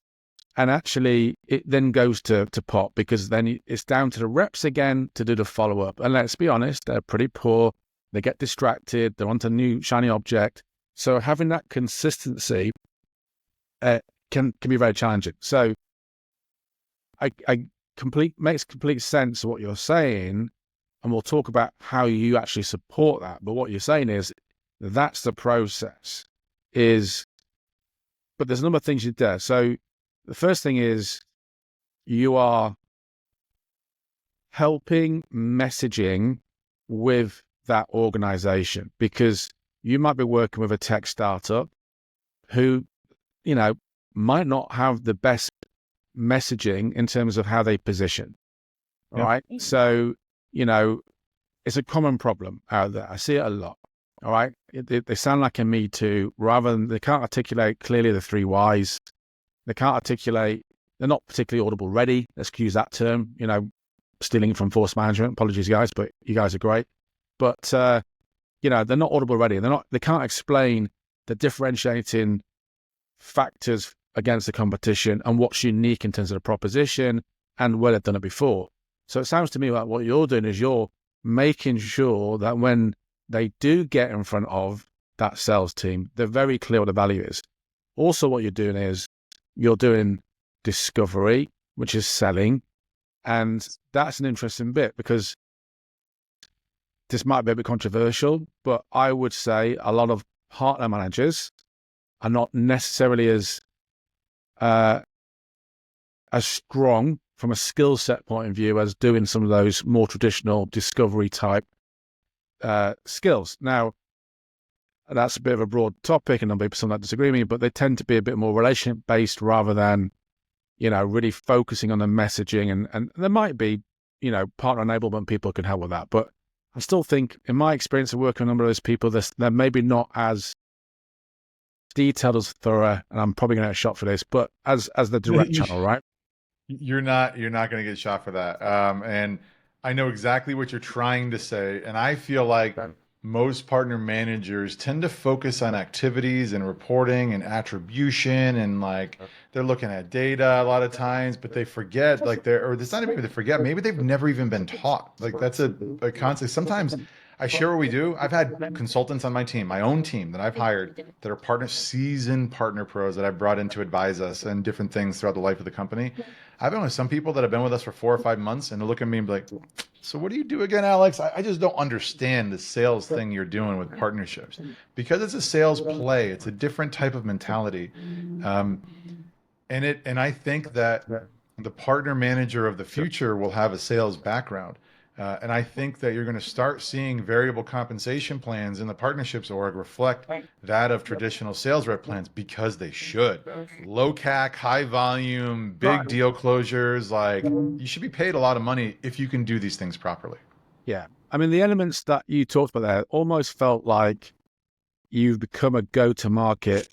And actually, it then goes to pot, because then it's down to the reps again to do the follow-up. And let's be honest, they're pretty poor. They get distracted. They're onto a new shiny object. So having that consistency can be very challenging. So makes complete sense what you're saying, and we'll talk about how you actually support that. But what you're saying is that's the process. But there's a number of things you do. So the first thing is, you are helping messaging with that organization, because you might be working with a tech startup who, might not have the best messaging in terms of how they position. All right. So, it's a common problem out there. I see it a lot. All right. They sound like a me too, rather than, they can't articulate clearly the 3 whys. They can't articulate, they're not particularly audible ready. Let's use that term, stealing it from force management. Apologies, guys, but you guys are great. But, they're not audible ready. They can't explain the differentiating factors against the competition and what's unique in terms of the proposition and where they've done it before. So it sounds to me like what you're doing is you're making sure that when they do get in front of that sales team, they're very clear what the value is. Also, what you're doing is you're doing discovery, which is selling. And that's an interesting bit, because this might be a bit controversial, but I would say a lot of partner managers are not necessarily as strong from a skill set point of view as doing some of those more traditional discovery type skills. Now, that's a bit of a broad topic, and there'll be some that disagree with me, but they tend to be a bit more relationship based rather than, really focusing on the messaging. And there might be, partner enablement people can help with that. But I still think, in my experience of working with a number of those people, they're maybe not as detailed, as thorough, and I'm probably going to get shot for this, but as the direct channel, right? You're not going to get shot for that. And I know exactly what you're trying to say. And I feel like most partner managers tend to focus on activities and reporting and attribution, and like they're looking at data a lot of times, but they forget, like it's not even they forget, maybe they've never even been taught. Like that's a concept. Sometimes I share what we do. I've had consultants on my team, my own team that I've hired, that are seasoned partner pros that I've brought in to advise us and different things throughout the life of the company. I've been with some people that have been with us for 4 or 5 months, and they look at me and be like, so what do you do again, Alex? I just don't understand the sales thing you're doing with partnerships, because it's a sales play. It's a different type of mentality. And I think that the partner manager of the future will have a sales background. And I think that you're going to start seeing variable compensation plans in the partnerships org reflect that of traditional sales rep plans, because they should. Low CAC, high volume, big deal closures. Like, you should be paid a lot of money if you can do these things properly. Yeah. I mean, the elements that you talked about there almost felt like you've become a go-to-market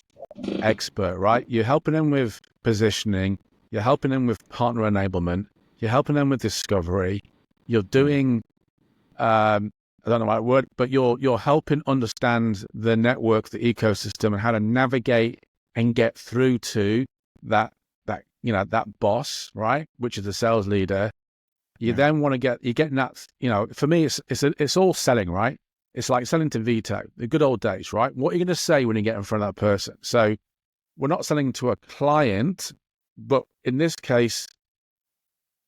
expert, right? You're helping them with positioning, you're helping them with partner enablement, you're helping them with discovery, you're doing, I don't know what word, but you're helping understand the network, the ecosystem, and how to navigate and get through to that boss, right? Which is the sales leader. You then want to you're getting that, for me, it's all selling, right? It's like selling to Vito, the good old days, right? What are you going to say when you get in front of that person? So we're not selling to a client, but in this case,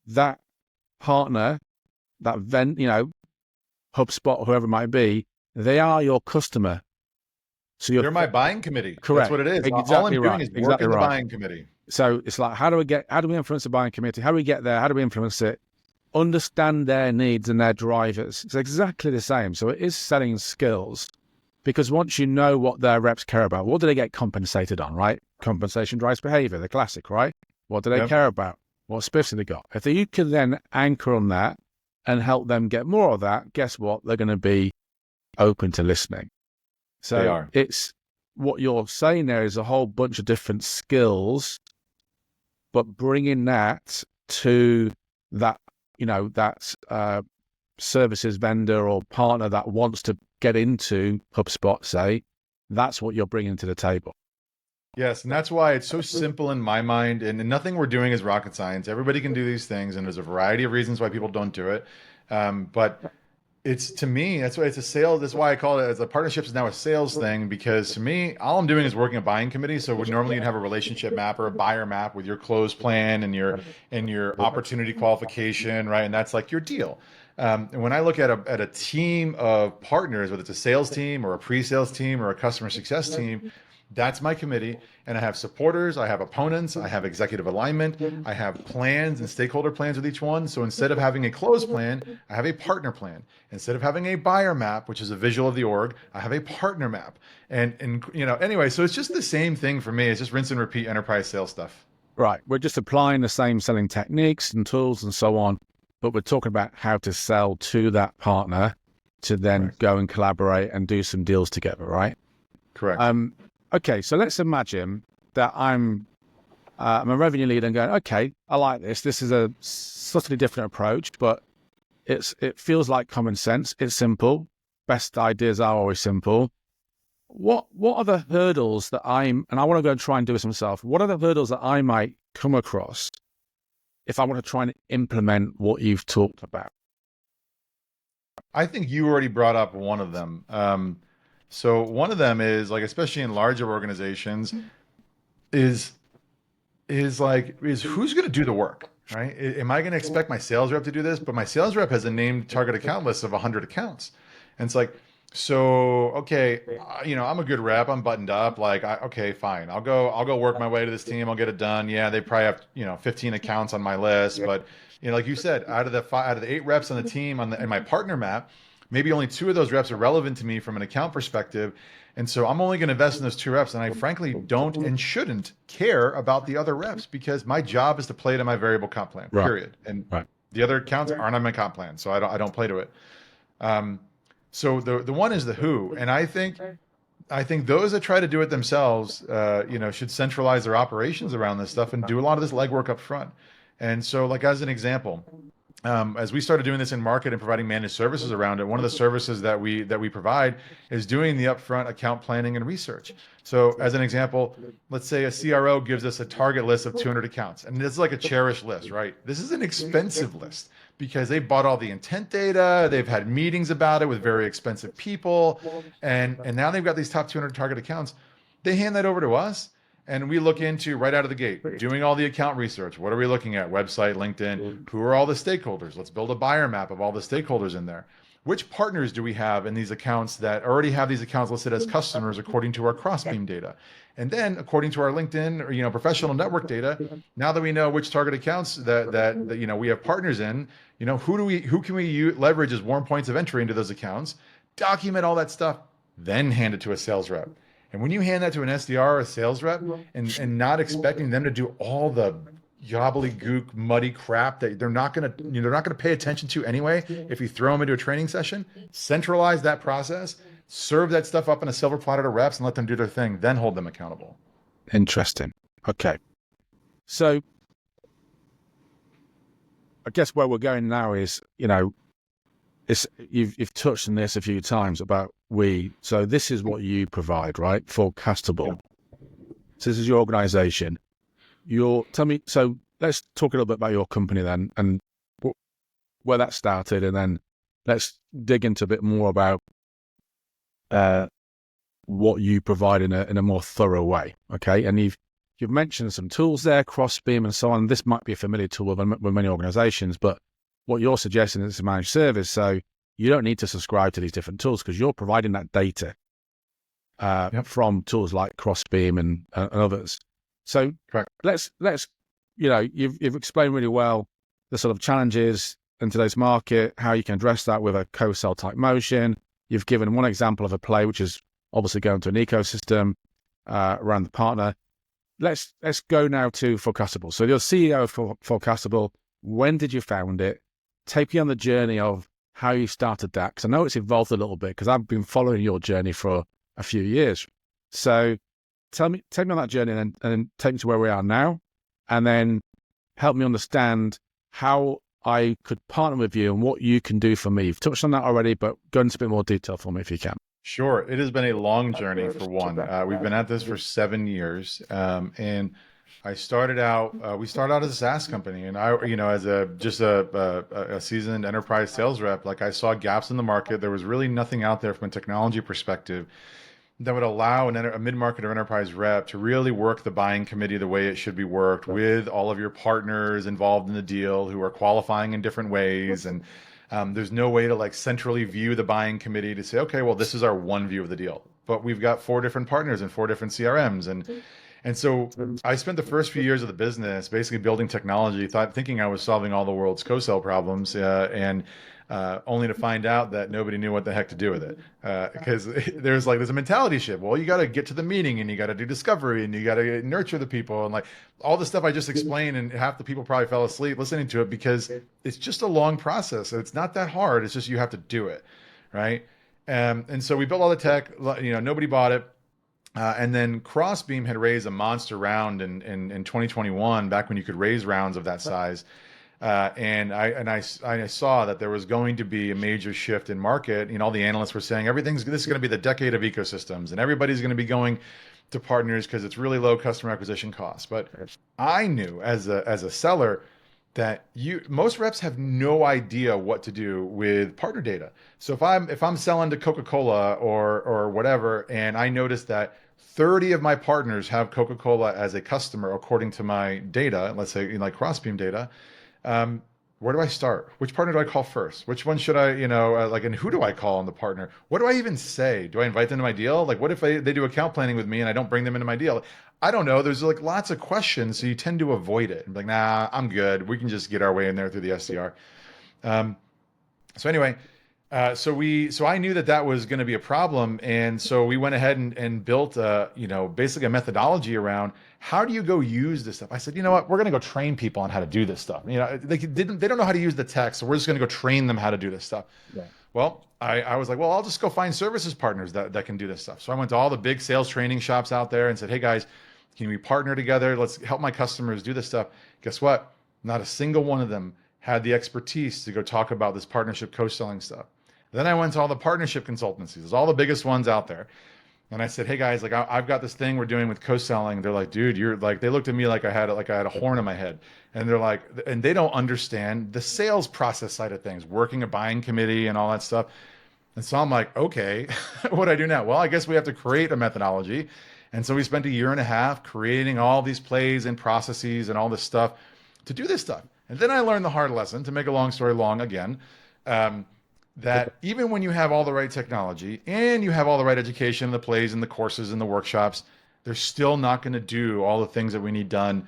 that partner, that HubSpot, whoever it might be, they are your customer. So they're my buying committee. Correct. That's what it is. Exactly All I'm doing right. is working Exactly the right. buying committee. So it's like, how do we influence the buying committee? How do we get there? How do we influence it? Understand their needs and their drivers. It's exactly the same. So it is selling skills, because once you know what their reps care about, what do they get compensated on, right? Compensation drives behavior, the classic, right? What do they care about? What spiffs have they got? If you can then anchor on that and help them get more of that, guess what? They're going to be open to listening. So it's what you're saying there is a whole bunch of different skills, but bringing that to that, services vendor or partner that wants to get into HubSpot, say, that's what you're bringing to the table. Yes, and that's why it's so simple in my mind, and nothing we're doing is rocket science. Everybody can do these things, and there's a variety of reasons why people don't do it. But it's, to me, that's why it's a sales. That's why I call it, as a partnership is now a sales thing, because to me, all I'm doing is working a buying committee. So normally you'd have a relationship map or a buyer map with your close plan and your opportunity qualification, right? And that's like your deal. And when I look at a team of partners, whether it's a sales team or a pre-sales team or a customer success team, that's my committee. And I have supporters, I have opponents, I have executive alignment, I have plans and stakeholder plans with each one. So instead of having a closed plan, I have a partner plan. Instead of having a buyer map, which is a visual of the org, I have a partner map. And anyway, so it's just the same thing for me. It's just rinse and repeat enterprise sales stuff. Right. We're just applying the same selling techniques and tools and so on, but we're talking about how to sell to that partner to then go and collaborate and do some deals together, right? Correct. Okay, so let's imagine that I'm a revenue leader and going, okay, I like this. This is a subtly different approach, but it feels like common sense. It's simple. Best ideas are always simple. What are the hurdles that and I want to go and try and do this myself. What are the hurdles that I might come across if I want to try and implement what you've talked about? I think you already brought up one of them. So one of them is, like, especially in larger organizations, is who's going to do the work, right? Am I going to expect my sales rep to do this? But my sales rep has a named target account list of 100 accounts. And it's like, so, okay, I'm a good rep. I'm buttoned up. Like, okay, fine. I'll go work my way to this team. I'll get it done. Yeah, they probably have, 15 accounts on my list. But, like you said, out of the 8 reps on the team in my partner map, maybe only 2 of those reps are relevant to me from an account perspective. And so I'm only going to invest in those 2 reps. And I frankly don't and shouldn't care about the other reps, because my job is to play to my variable comp plan, period. And the other accounts aren't on my comp plan. So I don't play to it. So the one is the who. And I think those that try to do it themselves, should centralize their operations around this stuff and do a lot of this legwork up front. And so, like, as an example, as we started doing this in market and providing managed services around it, one of the services that we provide is doing the upfront account planning and research. So as an example, let's say a CRO gives us a target list of 200 accounts, and this is like a cherished list, right? This is an expensive list because they bought all the intent data, they've had meetings about it with very expensive people, and now they've got these top 200 target accounts. They hand that over to us, and we look into, right out of the gate, doing all the account research. What are we looking at? Website, LinkedIn. Who are all the stakeholders? Let's build a buyer map of all the stakeholders in there. Which partners do we have in these accounts that already have these accounts listed as customers according to our Crossbeam data? And then according to our LinkedIn or professional network data, now that we know which target accounts that we have partners in, who can we leverage as warm points of entry into those accounts, document all that stuff, then hand it to a sales rep. And when you hand that to an SDR or a sales rep and not expecting them to do all the gobbledygook, muddy crap that they're not going to pay attention to anyway, if you throw them into a training session, centralize that process, serve that stuff up in a silver platter to reps and let them do their thing, then hold them accountable. Interesting. Okay. So I guess where we're going now is, you've touched on this a few times about we. So this is what you provide, right? Forecastable. So this is your organization. So let's talk a little bit about your company then, and where that started, and then let's dig into a bit more about what you provide in a more thorough way. Okay, and you've mentioned some tools there, Crossbeam and so on. This might be a familiar tool with many organizations, but what you're suggesting is a managed service, so you don't need to subscribe to these different tools because you're providing that data from tools like Crossbeam and others. So Correct. let's you've explained really well the sort of challenges in today's market, how you can address that with a co-sell type motion. You've given one example of a play, which is obviously going to an ecosystem around the partner. Let's go now to Forecastable. So you're CEO of Forecastable. When did you found it? Take me on the journey of how you started that, because I know it's evolved a little bit because I've been following your journey for a few years. So take me on that journey and then take me to where we are now, and then help me understand how I could partner with you and what you can do for me. You've touched on that already, but go into a bit more detail for me if you can. Sure. It has been a long journey for one. We've been at this for 7 years. And we started out as a SaaS company, and as a seasoned enterprise sales rep, like I saw gaps in the market. There was really nothing out there from a technology perspective that would allow a mid-market or enterprise rep to really work the buying committee the way it should be worked, with all of your partners involved in the deal who are qualifying in different ways. And there's no way to centrally view the buying committee to say, okay, well, this is our one view of the deal, but we've got 4 different partners and 4 different CRMs. And so I spent the first few years of the business basically building technology, thinking I was solving all the world's co-sell problems, and only to find out that nobody knew what the heck to do with it. Because there's a mentality shift. Well, you got to get to the meeting, and you got to do discovery, and you got to nurture the people, and all the stuff I just explained, and half the people probably fell asleep listening to it because it's just a long process. It's not that hard. It's just you have to do it, right? And so we built all the tech. Nobody bought it. And then Crossbeam had raised a monster round in 2021, back when you could raise rounds of that size. And I saw that there was going to be a major shift in market. All the analysts were saying this is going to be the decade of ecosystems, and everybody's going to be going to partners because it's really low customer acquisition costs. But I knew as a seller that most reps have no idea what to do with partner data. So if I'm selling to Coca-Cola or whatever, and I notice that 30 of my partners have Coca-Cola as a customer according to my data, let's say Crossbeam data, where do I start? Which partner do I call first? Which one should I, and who do I call on the partner? What do I even say? Do I invite them to my deal? What if they do account planning with me and I don't bring them into my deal? I don't know. There's lots of questions, so you tend to avoid it. And nah, I'm good. We can just get our way in there through the SDR. So anyway, so I knew that was going to be a problem, and so we went ahead and built basically a methodology around how do you go use this stuff. I said, you know what, we're going to go train people on how to do this stuff. They don't know how to use the tech, so we're just going to go train them how to do this stuff. Yeah. Well, I was like, well, I'll just go find services partners that can do this stuff. So I went to all the big sales training shops out there and said, hey guys, can we partner together? Let's help my customers do this stuff. Guess what? Not a single one of them had the expertise to go talk about this partnership co-selling stuff. Then I went to all the partnership consultancies. There's all the biggest ones out there. And I said, hey guys, I've got this thing we're doing with co-selling. They're like, dude, they looked at me like I had a horn in my head. And they're like, and they don't understand the sales process side of things, working a buying committee and all that stuff. And so I'm like, okay, what do I do now? Well, I guess we have to create a methodology. And so we spent a year and a half creating all these plays and processes and all this stuff to do this stuff. And then I learned the hard lesson, to make a long story long again, that even when you have all the right technology and you have all the right education, the plays and the courses and the workshops, they're still not going to do all the things that we need done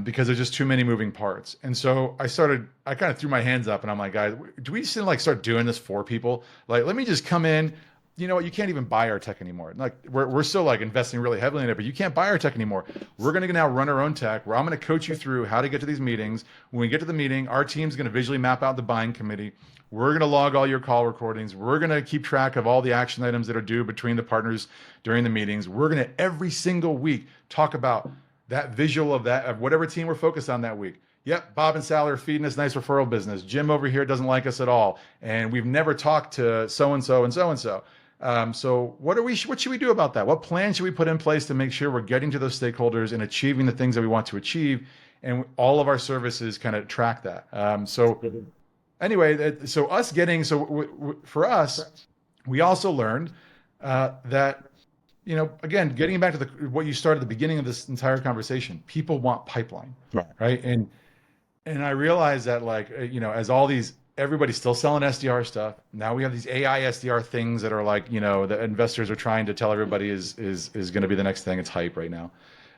because there's just too many moving parts. And so I kind of threw my hands up and I'm like, guys, do we just start doing this for people? Let me just come in. You know what? You can't even buy our tech anymore. We're still investing really heavily in it, but you can't buy our tech anymore. We're going to now run our own tech, where I'm going to coach you through how to get to these meetings. When we get to the meeting, our team's going to visually map out the buying committee. We're going to log all your call recordings. We're going to keep track of all the action items that are due between the partners during the meetings. We're going to every single week talk about that visual of that, of whatever team we're focused on that week. Yep, Bob and Sally are feeding us nice referral business. Jim over here doesn't like us at all, and we've never talked to so and so and so and so. So what should we do about that? What plan should we put in place to make sure we're getting to those stakeholders and achieving the things that we want to achieve? And all of our services kind of track that. So anyway, so us getting, for us, we also learned that, you know, again, getting back to what you started at the beginning of this entire conversation, people want pipeline, right? And I realized that, like, you know, as everybody's still selling SDR stuff. Now we have these AI SDR things that are like, you know, the investors are trying to tell everybody is going to be the next thing. It's hype right now.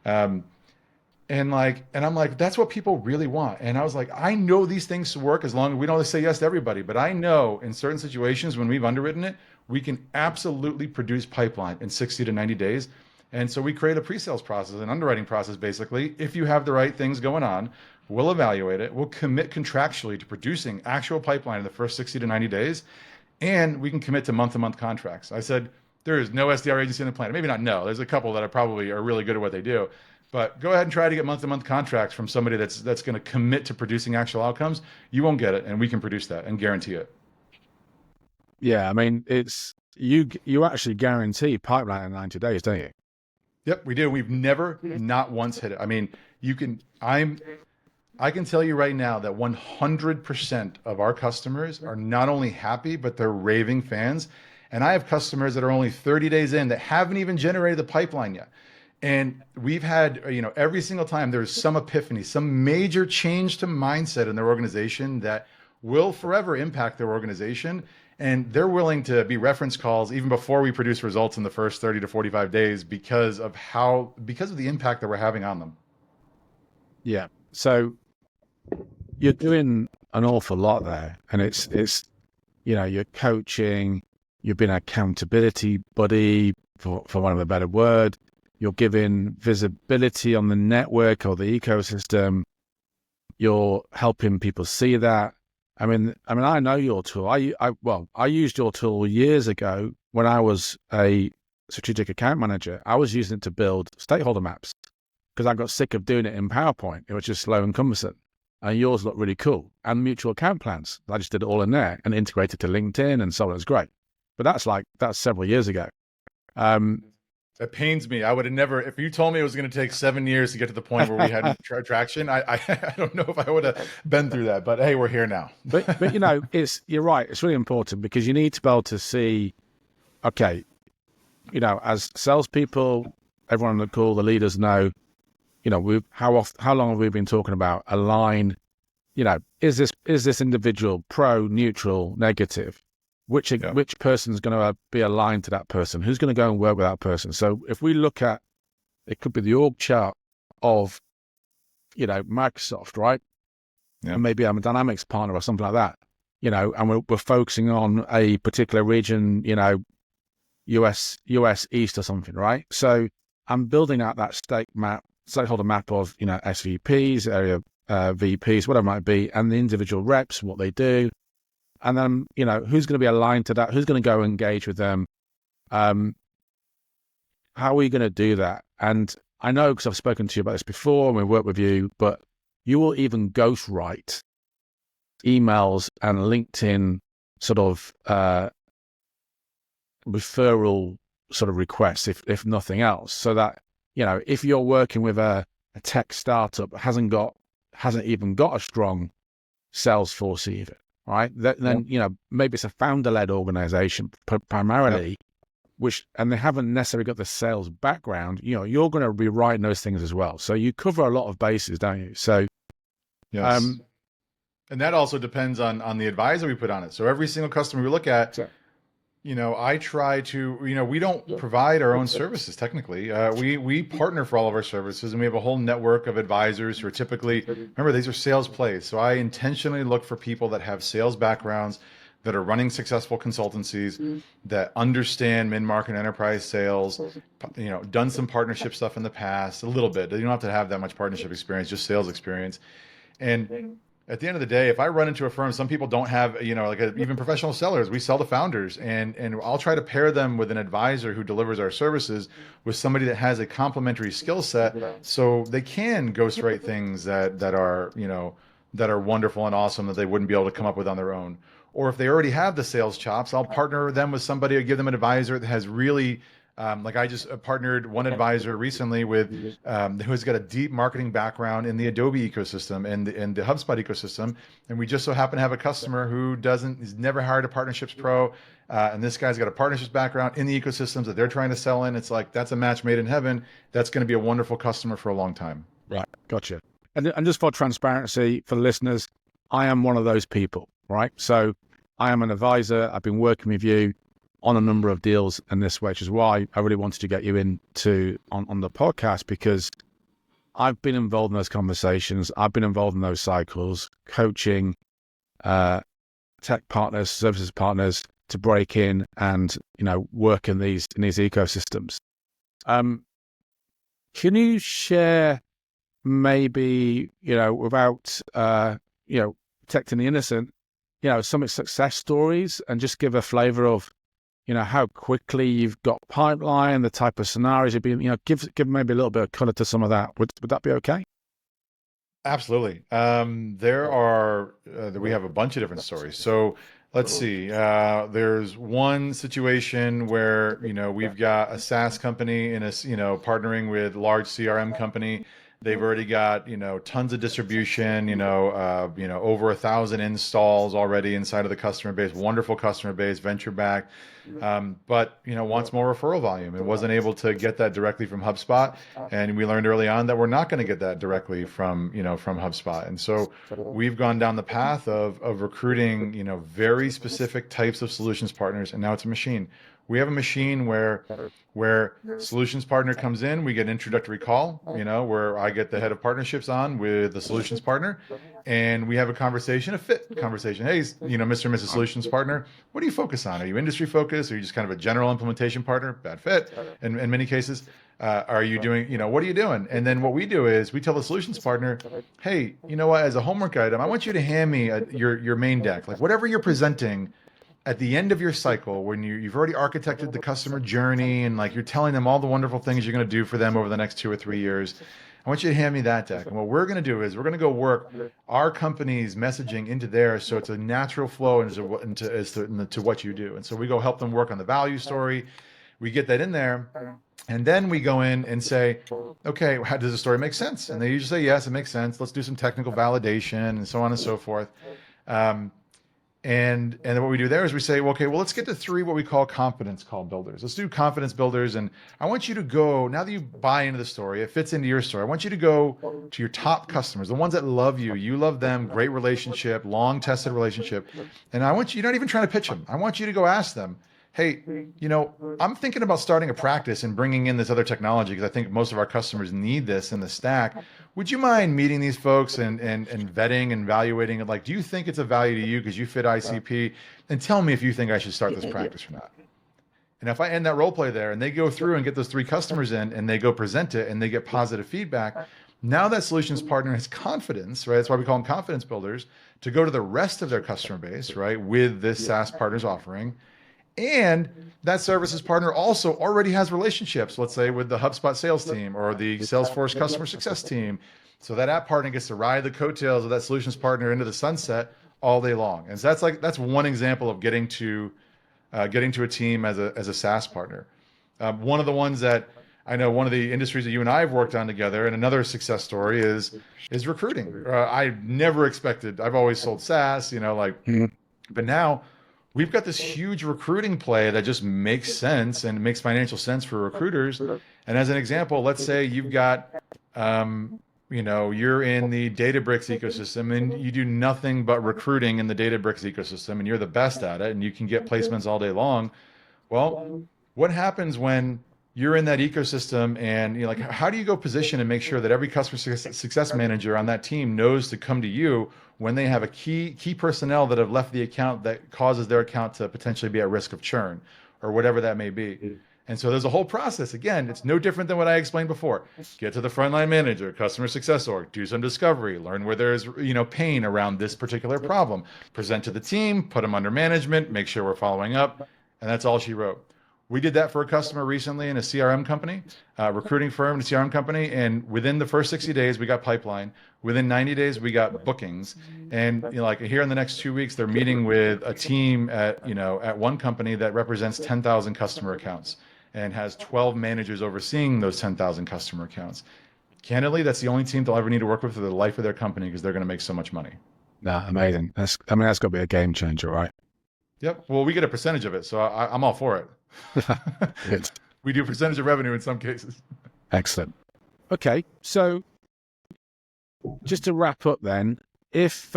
And I'm like, that's what people really want. And I was like, I know these things work as long as we don't say yes to everybody, but I know in certain situations when we've underwritten it, we can absolutely produce pipeline in 60 to 90 days. And so we create a pre-sales process, an underwriting process, basically. If you have the right things going on, we'll evaluate it. We'll commit contractually to producing actual pipeline in the first 60 to 90 days. And we can commit to month-to-month contracts. I said, there is no SDR agency in the planet. Maybe not no. There's a couple that are really good at what they do. But go ahead and try to get month-to-month contracts from somebody that's going to commit to producing actual outcomes. You won't get it, and we can produce that and guarantee it. Yeah, I mean, it's you actually guarantee pipeline in 90 days, don't you? Yep, we do. We've never not once hit it. I mean, I can tell you right now that 100% of our customers are not only happy, but they're raving fans. And I have customers that are only 30 days in that haven't even generated the pipeline yet. And we've had, you know, every single time there's some epiphany, some major change to mindset in their organization that will forever impact their organization. And they're willing to be reference calls even before we produce results in the first 30 to 45 days because of the impact that we're having on them. Yeah. So you're doing an awful lot there. And it's, you know, you're coaching, you've been an accountability buddy, for want of a better word. You're giving visibility on the network or the ecosystem. You're helping people see that. I mean, I know your tool. I used your tool years ago when I was a strategic account manager. I was using it to build stakeholder maps because I got sick of doing it in PowerPoint. It was just slow and cumbersome. And yours looked really cool. And mutual account plans. I just did it all in there and integrated to LinkedIn and so on. It was great. But that's several years ago. That pains me. I would have never, if you told me it was going to take 7 years to get to the point where we had traction, I don't know if I would have been through that, but hey, we're here now. but you know, you're right. It's really important because you need to be able to see, okay, you know, as salespeople, everyone on the call, the leaders know, you know, how long have we been talking about align, you know, is this individual pro, neutral, negative? Which person's going to be aligned to that person? Who's going to go and work with that person? So if we look at, it could be the org chart of, you know, Microsoft, right? Yeah. And maybe I'm a Dynamics partner or something like that, you know, and we're focusing on a particular region, you know, US East or something, right? So I'm building out that stakeholder map of, you know, SVPs, area VPs, whatever it might be, and the individual reps, what they do. And then, you know, who's going to be aligned to that? Who's going to go engage with them? How are we going to do that? And I know because I've spoken to you about this before and we work with you, but you will even ghostwrite emails and LinkedIn sort of referral sort of requests, if nothing else, so that, you know, if you're working with a tech startup that hasn't even got a strong sales force either, right? Then, you know, maybe it's a founder-led organization primarily, and they haven't necessarily got the sales background. You know, you're going to be writing those things as well. So you cover a lot of bases, don't you? So, yes. And that also depends on the advisor we put on it. So every single customer we look at, you know, I try to, you know, we don't provide our own services technically. We partner for all of our services, and we have a whole network of advisors who are typically, remember, these are sales plays. So I intentionally look for people that have sales backgrounds, that are running successful consultancies, that understand mid-market enterprise sales, you know, done some partnership stuff in the past, a little bit. You don't have to have that much partnership experience, just sales experience. And at the end of the day, if I run into a firm, some people don't have, like even professional sellers, we sell to founders, and I'll try to pair them with an advisor who delivers our services with somebody that has a complementary skill set, so they can ghostwrite things that are, that are wonderful and awesome that they wouldn't be able to come up with on their own. Or if they already have the sales chops, I'll partner them with somebody or give them an advisor that has really, like I just partnered one advisor recently with who's got a deep marketing background in the Adobe ecosystem and the HubSpot ecosystem. And we just so happen to have a customer who he's never hired a partnerships pro. And this guy's got a partnerships background in the ecosystems that they're trying to sell in. It's like, that's a match made in heaven. That's going to be a wonderful customer for a long time. Right. Gotcha. And just for transparency for the listeners, I am one of those people, right? So I am an advisor. I've been working with you on a number of deals in this way, which is why I really wanted to get you on the podcast, because I've been involved in those conversations. I've been involved in those cycles, coaching tech partners, services partners to break in and, work in these ecosystems. Can you share maybe, without, protecting the innocent, some success stories, and just give a flavor of, how quickly you've got pipeline, the type of scenarios you've been, give maybe a little bit of color to some of that. Would that be okay? Absolutely. We have a bunch of different stories. So let's see. There's one situation where, we've got a SaaS company and partnering with large CRM company. They've already got, tons of distribution, over 1,000 installs already inside of the customer base, wonderful customer base, venture backed, but, wants more referral volume and wasn't able to get that directly from HubSpot. And we learned early on that we're not going to get that directly from HubSpot. And so we've gone down the path of recruiting, very specific types of solutions partners. And now it's a machine. We have a machine where solutions partner comes in, we get an introductory call, where I get the head of partnerships on with the solutions partner, and we have a conversation, a fit conversation. Hey, Mr. and Mrs. Solutions Partner, what do you focus on? Are you industry focused? Are you just kind of a general implementation partner? Bad fit in many cases. Are you doing, what are you doing? And then what we do is we tell the solutions partner, hey, as a homework item, I want you to hand me your main deck, like whatever you're presenting at the end of your cycle, when you've already architected the customer journey and like you're telling them all the wonderful things you're going to do for them over the next 2 or 3 years, I want you to hand me that deck. And what we're going to do is we're going to go work our company's messaging into there, so it's a natural flow into what you do. And so we go help them work on the value story. We get that in there. And then we go in and say, okay, how does the story make sense? And they usually say, yes, it makes sense. Let's do some technical validation and so on and so forth. And then what we do there is we say, well, okay, well, let's get to 3 what we call confidence call builders. Let's do confidence builders. And I want you to go, now that you buy into the story, it fits into your story. I want you to go to your top customers, the ones that love you. You love them, great relationship, long tested relationship. And I want you, you're not even trying to pitch them. I want you to go ask them, hey, I'm thinking about starting a practice and bringing in this other technology because I think most of our customers need this in the stack. Would you mind meeting these folks and vetting and evaluating it? Like, do you think it's a value to you because you fit ICP? And tell me if you think I should start this practice or not. And if I end that role play there and they go through and get those 3 customers in and they go present it and they get positive feedback, now that solutions partner has confidence, right? That's why we call them confidence builders, to go to the rest of their customer base, right, with this SaaS partners offering. And that services partner also already has relationships, let's say with the HubSpot sales team or the Salesforce customer success team. So that app partner gets to ride the coattails of that solutions partner into the sunset all day long. And so that's one example of getting to a team as a SaaS partner. One of the ones that I know, one of the industries that you and I have worked on together, and another success story is recruiting. I never expected, I've always sold SaaS, but now we've got this huge recruiting play that just makes sense and makes financial sense for recruiters. And as an example, let's say you've got, you're in the Databricks ecosystem and you do nothing but recruiting in the Databricks ecosystem and you're the best at it and you can get placements all day long. Well, what happens when you're in that ecosystem and you're like, how do you go position and make sure that every customer success manager on that team knows to come to you when they have a key personnel that have left the account that causes their account to potentially be at risk of churn or whatever that may be? And so there's a whole process. Again, it's no different than what I explained before. Get to the frontline manager, customer success org, do some discovery, learn where there's pain around this particular problem, present to the team, put them under management, make sure we're following up. And that's all she wrote. We did that for a customer recently in a CRM company, recruiting firm and a CRM company. And within the first 60 days, we got pipeline. Within 90 days, we got bookings. And like here in the next 2 weeks, they're meeting with a team at one company that represents 10,000 customer accounts and has 12 managers overseeing those 10,000 customer accounts. Candidly, that's the only team they'll ever need to work with for the life of their company because they're going to make so much money. Nah, amazing. That's got to be a game changer, right? Yep. Well, we get a percentage of it, so I'm all for it. We do a percentage of revenue in some cases. Excellent. Okay, so just to wrap up then, if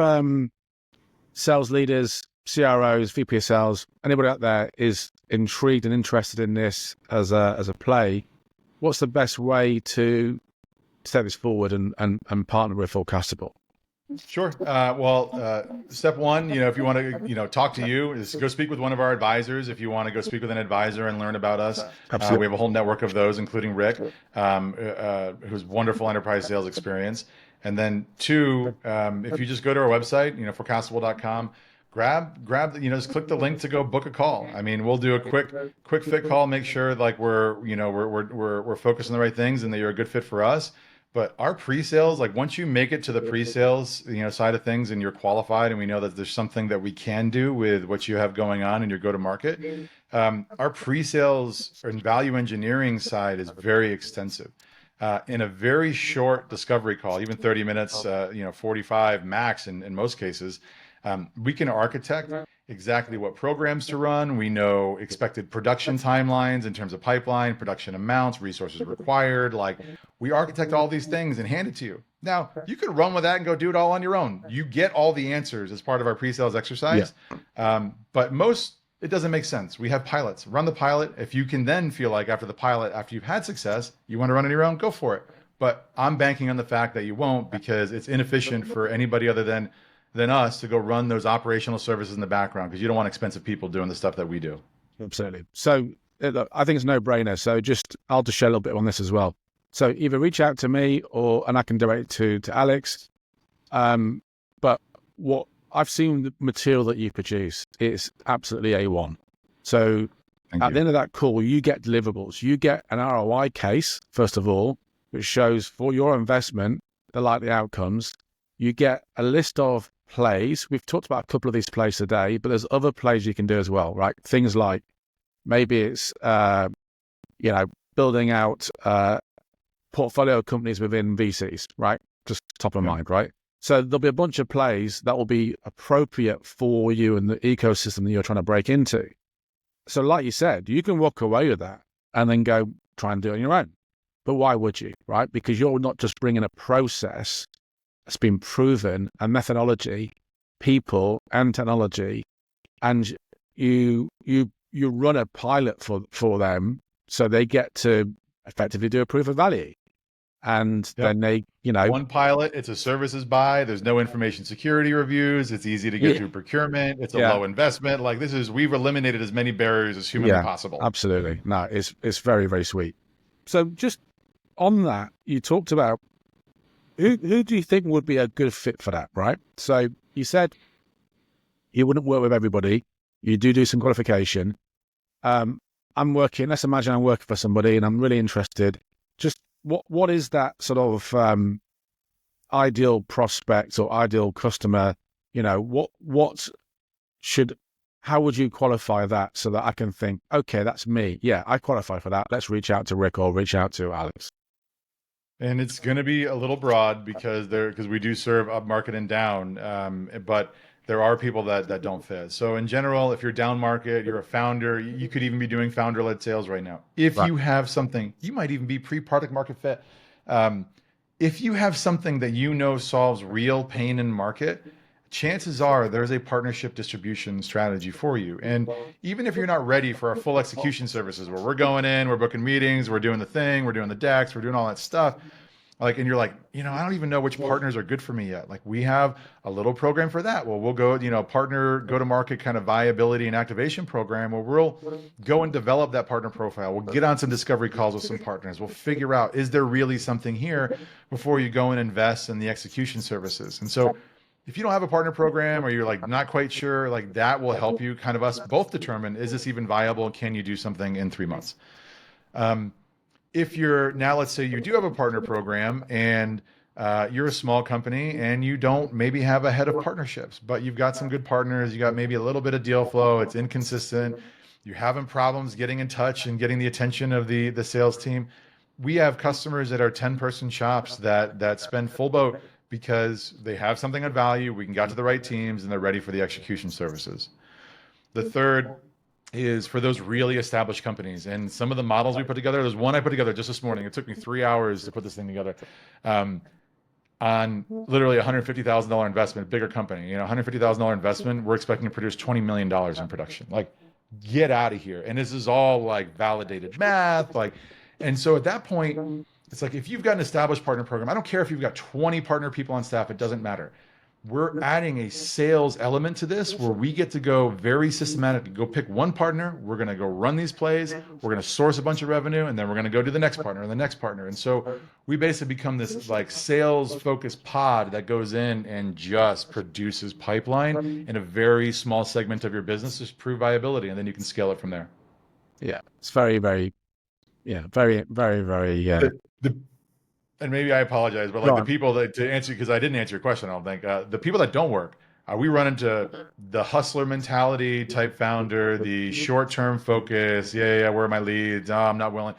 sales leaders, CROs, VP of sales, anybody out there is intrigued and interested in this as a play, what's the best way to take this forward and partner with Forecastable? Sure. Step one, if you want to, talk to you, is go speak with one of our advisors. If you want to go speak with an advisor and learn about us, we have a whole network of those, including Rik, who's wonderful enterprise sales experience. And then two, if you just go to our website, forecastable.com, grab, just click the link to go book a call. I mean, we'll do a quick fit call, make sure like we're focused on the right things and that you're a good fit for us. But our pre-sales, like once you make it to the pre-sales, side of things and you're qualified and we know that there's something that we can do with what you have going on in your go-to-market, our pre-sales and value engineering side is very extensive. In a very short discovery call, even 30 minutes, 45 max in most cases, we can architect exactly what programs to run. We know expected production timelines in terms of pipeline, production amounts, resources required. Like we architect all these things and hand it to you. Now you could run with that and go do it all on your own. You get all the answers as part of our pre-sales exercise. Yeah. But it doesn't make sense. We have pilots. Run the pilot. If you can then feel like after the pilot, after you've had success, you want to run on your own, go for it. But I'm banking on the fact that you won't because it's inefficient for anybody other than us to go run those operational services in the background because you don't want expensive people doing the stuff that we do. Absolutely. So I think it's a no-brainer. So I'll just share a little bit on this as well. So either reach out to me and I can direct it to Alex. But what I've seen the material that you produce is absolutely A1. So at the end of that call, you get deliverables. You get an ROI case, first of all, which shows for your investment, the likely outcomes. You get a list of plays. We've talked about a couple of these plays today, but there's other plays you can do as well, right? Things like maybe it's, building out portfolio companies within VCs, right? Just top of mind, right? So there'll be a bunch of plays that will be appropriate for you and the ecosystem that you're trying to break into. So like you said, you can walk away with that and then go try and do it on your own. But why would you, right? Because you're not just bringing a process that's been proven, a methodology, people and technology, and you run a pilot for them so they get to effectively do a proof of value. And then they, one pilot, it's a services buy. There's no information security reviews. It's easy to get through procurement. It's a low investment. Like we've eliminated as many barriers as humanly possible. Absolutely. No, it's very, very sweet. So just on that, you talked about who do you think would be a good fit for that, right? So you said you wouldn't work with everybody. You do some qualification. Let's imagine I'm working for somebody and I'm really interested. Just what is that sort of ideal prospect or ideal customer? How would you qualify that so that I can think, okay, that's me. Yeah, I qualify for that. Let's reach out to Rik or reach out to Alex. And it's going to be a little broad because we do serve up market and down, but there are people that don't fit. So in general, if you're down market, you're a founder, you could even be doing founder-led sales right now. If you have something, you might even be pre-product market fit. If you have something that solves real pain in market, chances are there's a partnership distribution strategy for you. And even if you're not ready for our full execution services where we're going in, we're booking meetings, we're doing the thing, we're doing the decks, we're doing all that stuff. Like, and you're like, I don't even know which partners are good for me yet. Like, we have a little program for that. Well, we'll go, partner go-to-market kind of viability and activation program where we'll go and develop that partner profile. We'll get on some discovery calls with some partners. We'll figure out, is there really something here before you go and invest in the execution services? And so if you don't have a partner program or you're like not quite sure, like that will help you kind of us both determine, is this even viable? Can you do something in 3 months? If you're now, let's say you do have a partner program and you're a small company and you don't maybe have a head of partnerships, but you've got some good partners, you got maybe a little bit of deal flow, it's inconsistent, you're having problems getting in touch and getting the attention of the sales team. We have customers that are 10-person shops that spend full boat because they have something of value, we can get to the right teams, and they're ready for the execution services. The third is for those really established companies. And some of the models we put together, there's one I put together just this morning. It took me 3 hours to put this thing together on literally $150,000 investment, bigger company, $150,000 investment. We're expecting to produce $20 million in production. Like, get out of here. And this is all like validated math. And so at that point, it's like, if you've got an established partner program, I don't care if you've got 20 partner people on staff, it doesn't matter. We're adding a sales element to this where we get to go very systematically, go pick one partner. We're going to go run these plays. We're going to source a bunch of revenue, and then we're going to go to the next partner and the next partner. And so we basically become this like sales focused pod that goes in and just produces pipeline in a very small segment of your business to prove viability. And then you can scale it from there. Yeah. It's very, very, very, very, and maybe I apologize, but like the people that, to answer, because I didn't answer your question, I don't think, the people that don't work, we run into the hustler mentality type founder, the short-term focus. Yeah, where are my leads? Oh, I'm not willing.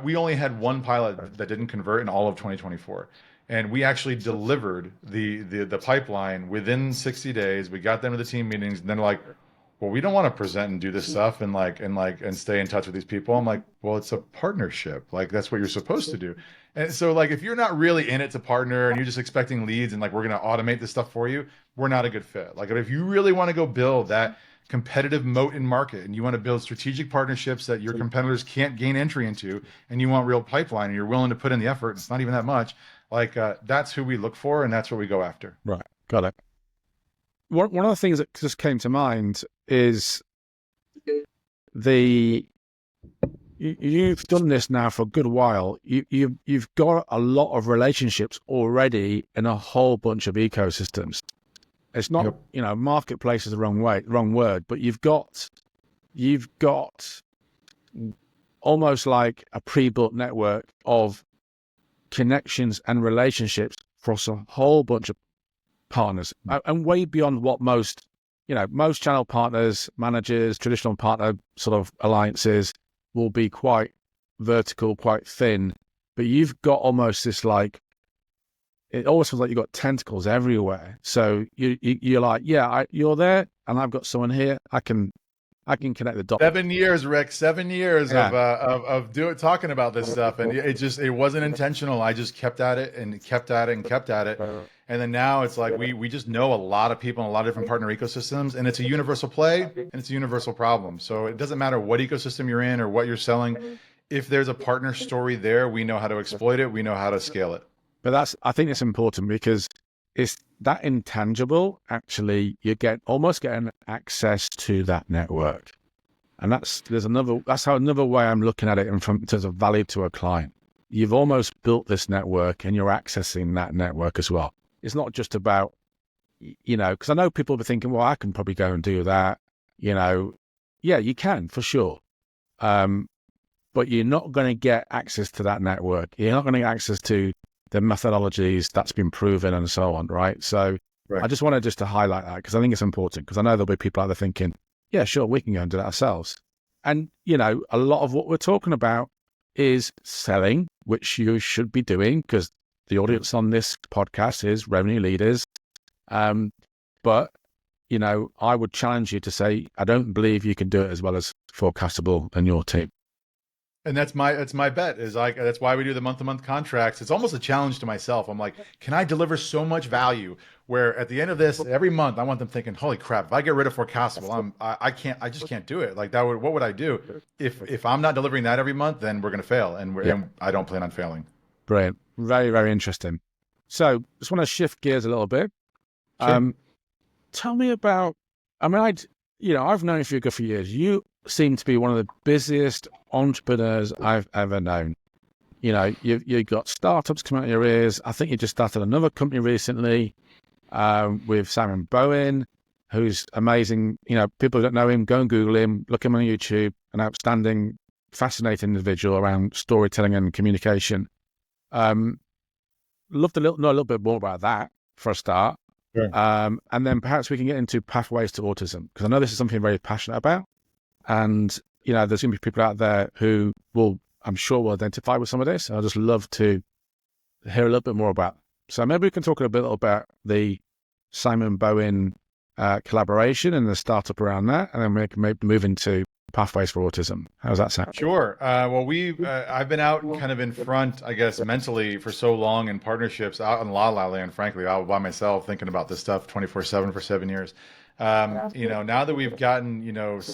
We only had one pilot that didn't convert in all of 2024. And we actually delivered the pipeline within 60 days. We got them to the team meetings, and then like, well, we don't want to present and do this stuff and stay in touch with these people. I'm like, well, it's a partnership. Like, that's what you're supposed to do. And so like, if you're not really in it to partner and you're just expecting leads and like, we're going to automate this stuff for you, we're not a good fit. Like, if you really want to go build that competitive moat in market and you want to build strategic partnerships that your competitors can't gain entry into, and you want real pipeline and you're willing to put in the effort, it's not even that much. Like, that's who we look for. And that's what we go after. Right. Got it. One of the things that just came to mind is you've done this now for a good while. You've got a lot of relationships already in a whole bunch of ecosystems. It's not, marketplace is the wrong word, but you've got almost like a pre-built network of connections and relationships across a whole bunch of partners, and way beyond what most channel partners, managers, traditional partner sort of alliances will be quite vertical, quite thin. But you've got almost this it always feels like you've got tentacles everywhere. So you're like, you're there, and I've got someone here. I can connect the dots. 7 years, Rik. 7 years of talking about this stuff, and it wasn't intentional. I just kept at it and kept at it and kept at it, and then now it's like we just know a lot of people in a lot of different partner ecosystems, and it's a universal play and it's a universal problem. So it doesn't matter what ecosystem you're in or what you're selling. If there's a partner story there, we know how to exploit it. We know how to scale it. But I think it's important because it's that intangible. Actually, almost getting access to that network, and that's how another way I'm looking at it in terms of value to a client. You've almost built this network, and you're accessing that network as well. It's not just about, because I know people will be thinking, well, I can probably go and do that. Yeah, you can for sure, but you're not going to get access to that network. You're not going to get access to the methodologies that's been proven and so on, right? So I just wanted to highlight that because I think it's important, because I know there'll be people out there thinking, yeah, sure, we can go and do that ourselves. And, a lot of what we're talking about is selling, which you should be doing because the audience on this podcast is revenue leaders. But, I would challenge you to say, I don't believe you can do it as well as Forecastable and your team. And that's my bet is that's why we do the month-to-month contracts. It's almost a challenge to myself. I'm like, can I deliver so much value where at the end of this, every month, I want them thinking, holy crap, if I get rid of Forecastable, I just can't do it. Like what would I do? If I'm not delivering that every month, then we're going to fail. And I don't plan on failing. Brilliant. Very, very interesting. So just want to shift gears a little bit. Sure. Tell me about, I mean, I've known you for years. You seem to be one of the busiest entrepreneurs I've ever known. You've got startups coming out of your ears. I think you just started another company recently with Simon Bowen, who's amazing. People that don't know him, go and Google him, look him on YouTube, an outstanding, fascinating individual around storytelling and communication. Love to know a little bit more about that for a start. Sure. And then perhaps we can get into pathways to autism, because I know this is something I'm very passionate about. And, there's going to be people out there who I'm sure will identify with some of this. I'd just love to hear a little bit more about. So maybe we can talk a little bit about the Simon Bowen collaboration and the startup around that, and then we can maybe move into pathways for autism. How does that sound? Sure. Well, I've been out kind of in front, I guess, mentally for so long in partnerships out in La La Land, frankly, out by myself thinking about this stuff 24/7 for 7 years. Now that we've gotten,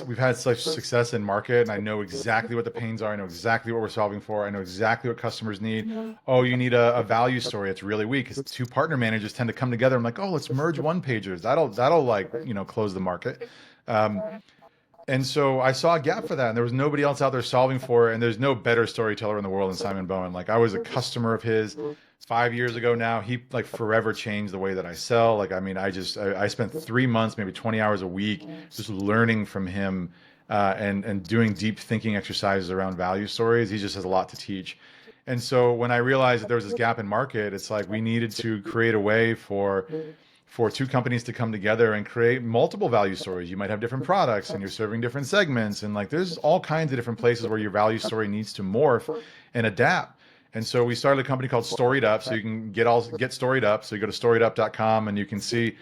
we've had such success in market, and I know exactly what the pains are. I know exactly what we're solving for. I know exactly what customers need. Oh, you need a value story. It's really weak because two partner managers tend to come together. I'm like, oh, let's merge one pagers. That'll like, close the market. And so I saw a gap for that, and there was nobody else out there solving for it. And there's no better storyteller in the world than Simon Bowen. Like, I was a customer of his 5 years ago now. He like forever changed the way that I sell. Like, I mean, I spent 3 months, maybe 20 hours a week, just learning from him and doing deep thinking exercises around value stories. He just has a lot to teach. And so when I realized that there was this gap in market, it's like we needed to create a way for two companies to come together and create multiple value stories. You might have different products and you're serving different segments. And like, there's all kinds of different places where your value story needs to morph and adapt. And so we started a company called Storied Up. So you can get Storied Up. So you go to storiedup.com and you can see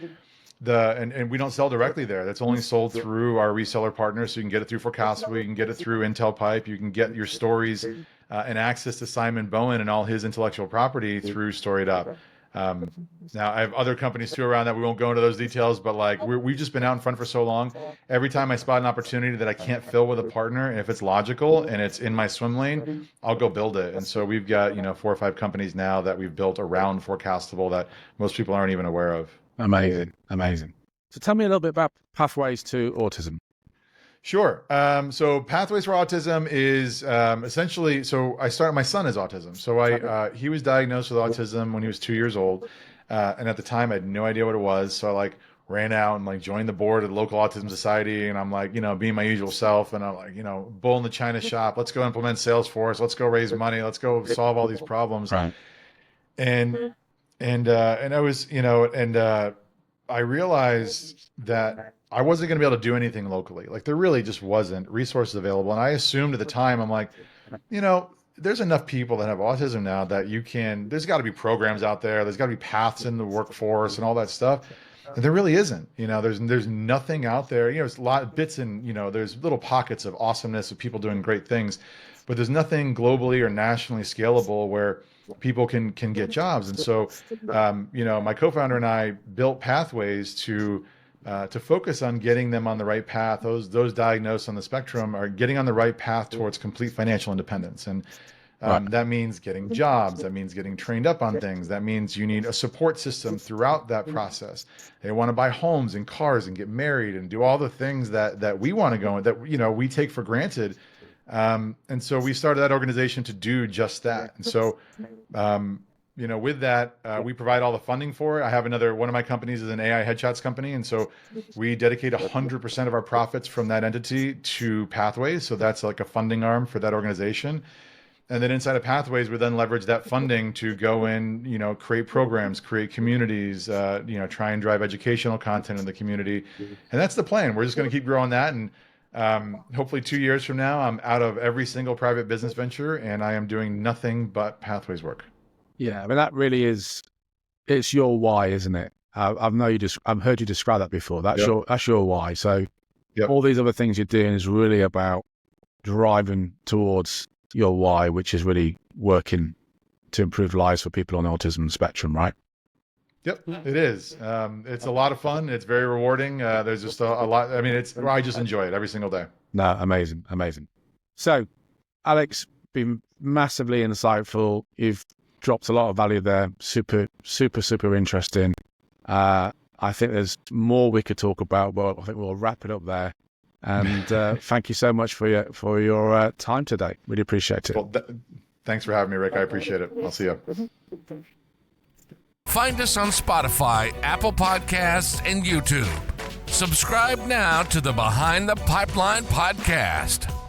and we don't sell directly there. That's only sold through our reseller partners. So you can get it through Forecastable. You can get it through Intel Pipe. You can get your stories and access to Simon Bowen and all his intellectual property through Storied Up. Now I have other companies too around that. We won't go into those details, but like we've just been out in front for so long. Every time I spot an opportunity that I can't fill with a partner, and if it's logical and it's in my swim lane, I'll go build it. And so we've got 4 or 5 companies now that we've built around Forecastable that most people aren't even aware of. Amazing. So tell me a little bit about pathways to autism. Sure. So Pathways for Autism is essentially, so my son has autism. So he was diagnosed with autism when he was 2 years old. And at the time I had no idea what it was. So I like ran out and like joined the board of the local autism society. And I'm like, being my usual self. And I'm like, bull in the China shop. Let's go implement Salesforce. Let's go raise money. Let's go solve all these problems. Right. And I was, I realized that I wasn't going to be able to do anything locally. Like, there really just wasn't resources available. And I assumed at the time, I'm like, there's enough people that have autism now that there's got to be programs out there. There's got to be paths in the workforce and all that stuff. And there really isn't. There's nothing out there. There's a lot of bits and, there's little pockets of awesomeness of people doing great things, but there's nothing globally or nationally scalable where people can get jobs. And so, my co-founder and I built Pathways to focus on getting them on the right path. Those diagnosed on the spectrum are getting on the right path towards complete financial independence. And that means getting jobs. That means getting trained up on things. That means you need a support system throughout that process. They want to buy homes and cars and get married and do all the things that we want to go and that, we take for granted. And so we started that organization to do just that. And so, with that, we provide all the funding for it. I have one of my companies is an AI headshots company. And so we dedicate 100% of our profits from that entity to Pathways. So that's like a funding arm for that organization. And then inside of Pathways, we then leverage that funding to go in, create programs, create communities, try and drive educational content in the community. And that's the plan. We're just going to keep growing that. And hopefully 2 years from now, I'm out of every single private business venture and I am doing nothing but Pathways work. Yeah, I mean, that really it's your why, isn't it? I've heard you describe that before. That's your why. So all these other things you're doing is really about driving towards your why, which is really working to improve lives for people on the autism spectrum, right? Yep, it is. It's a lot of fun. It's very rewarding. There's just a lot. I mean, I just enjoy it every single day. No, amazing. So, Alex, been massively insightful. You've dropped a lot of value there. Super interesting. I think there's more we could talk about, but I think we'll wrap it up there. And thank you so much for your time today. Really appreciate it. Well, thanks for having me, Rik. I appreciate it. I'll see you. Find us on Spotify, Apple Podcasts, and YouTube. Subscribe now to the Behind the Pipeline podcast.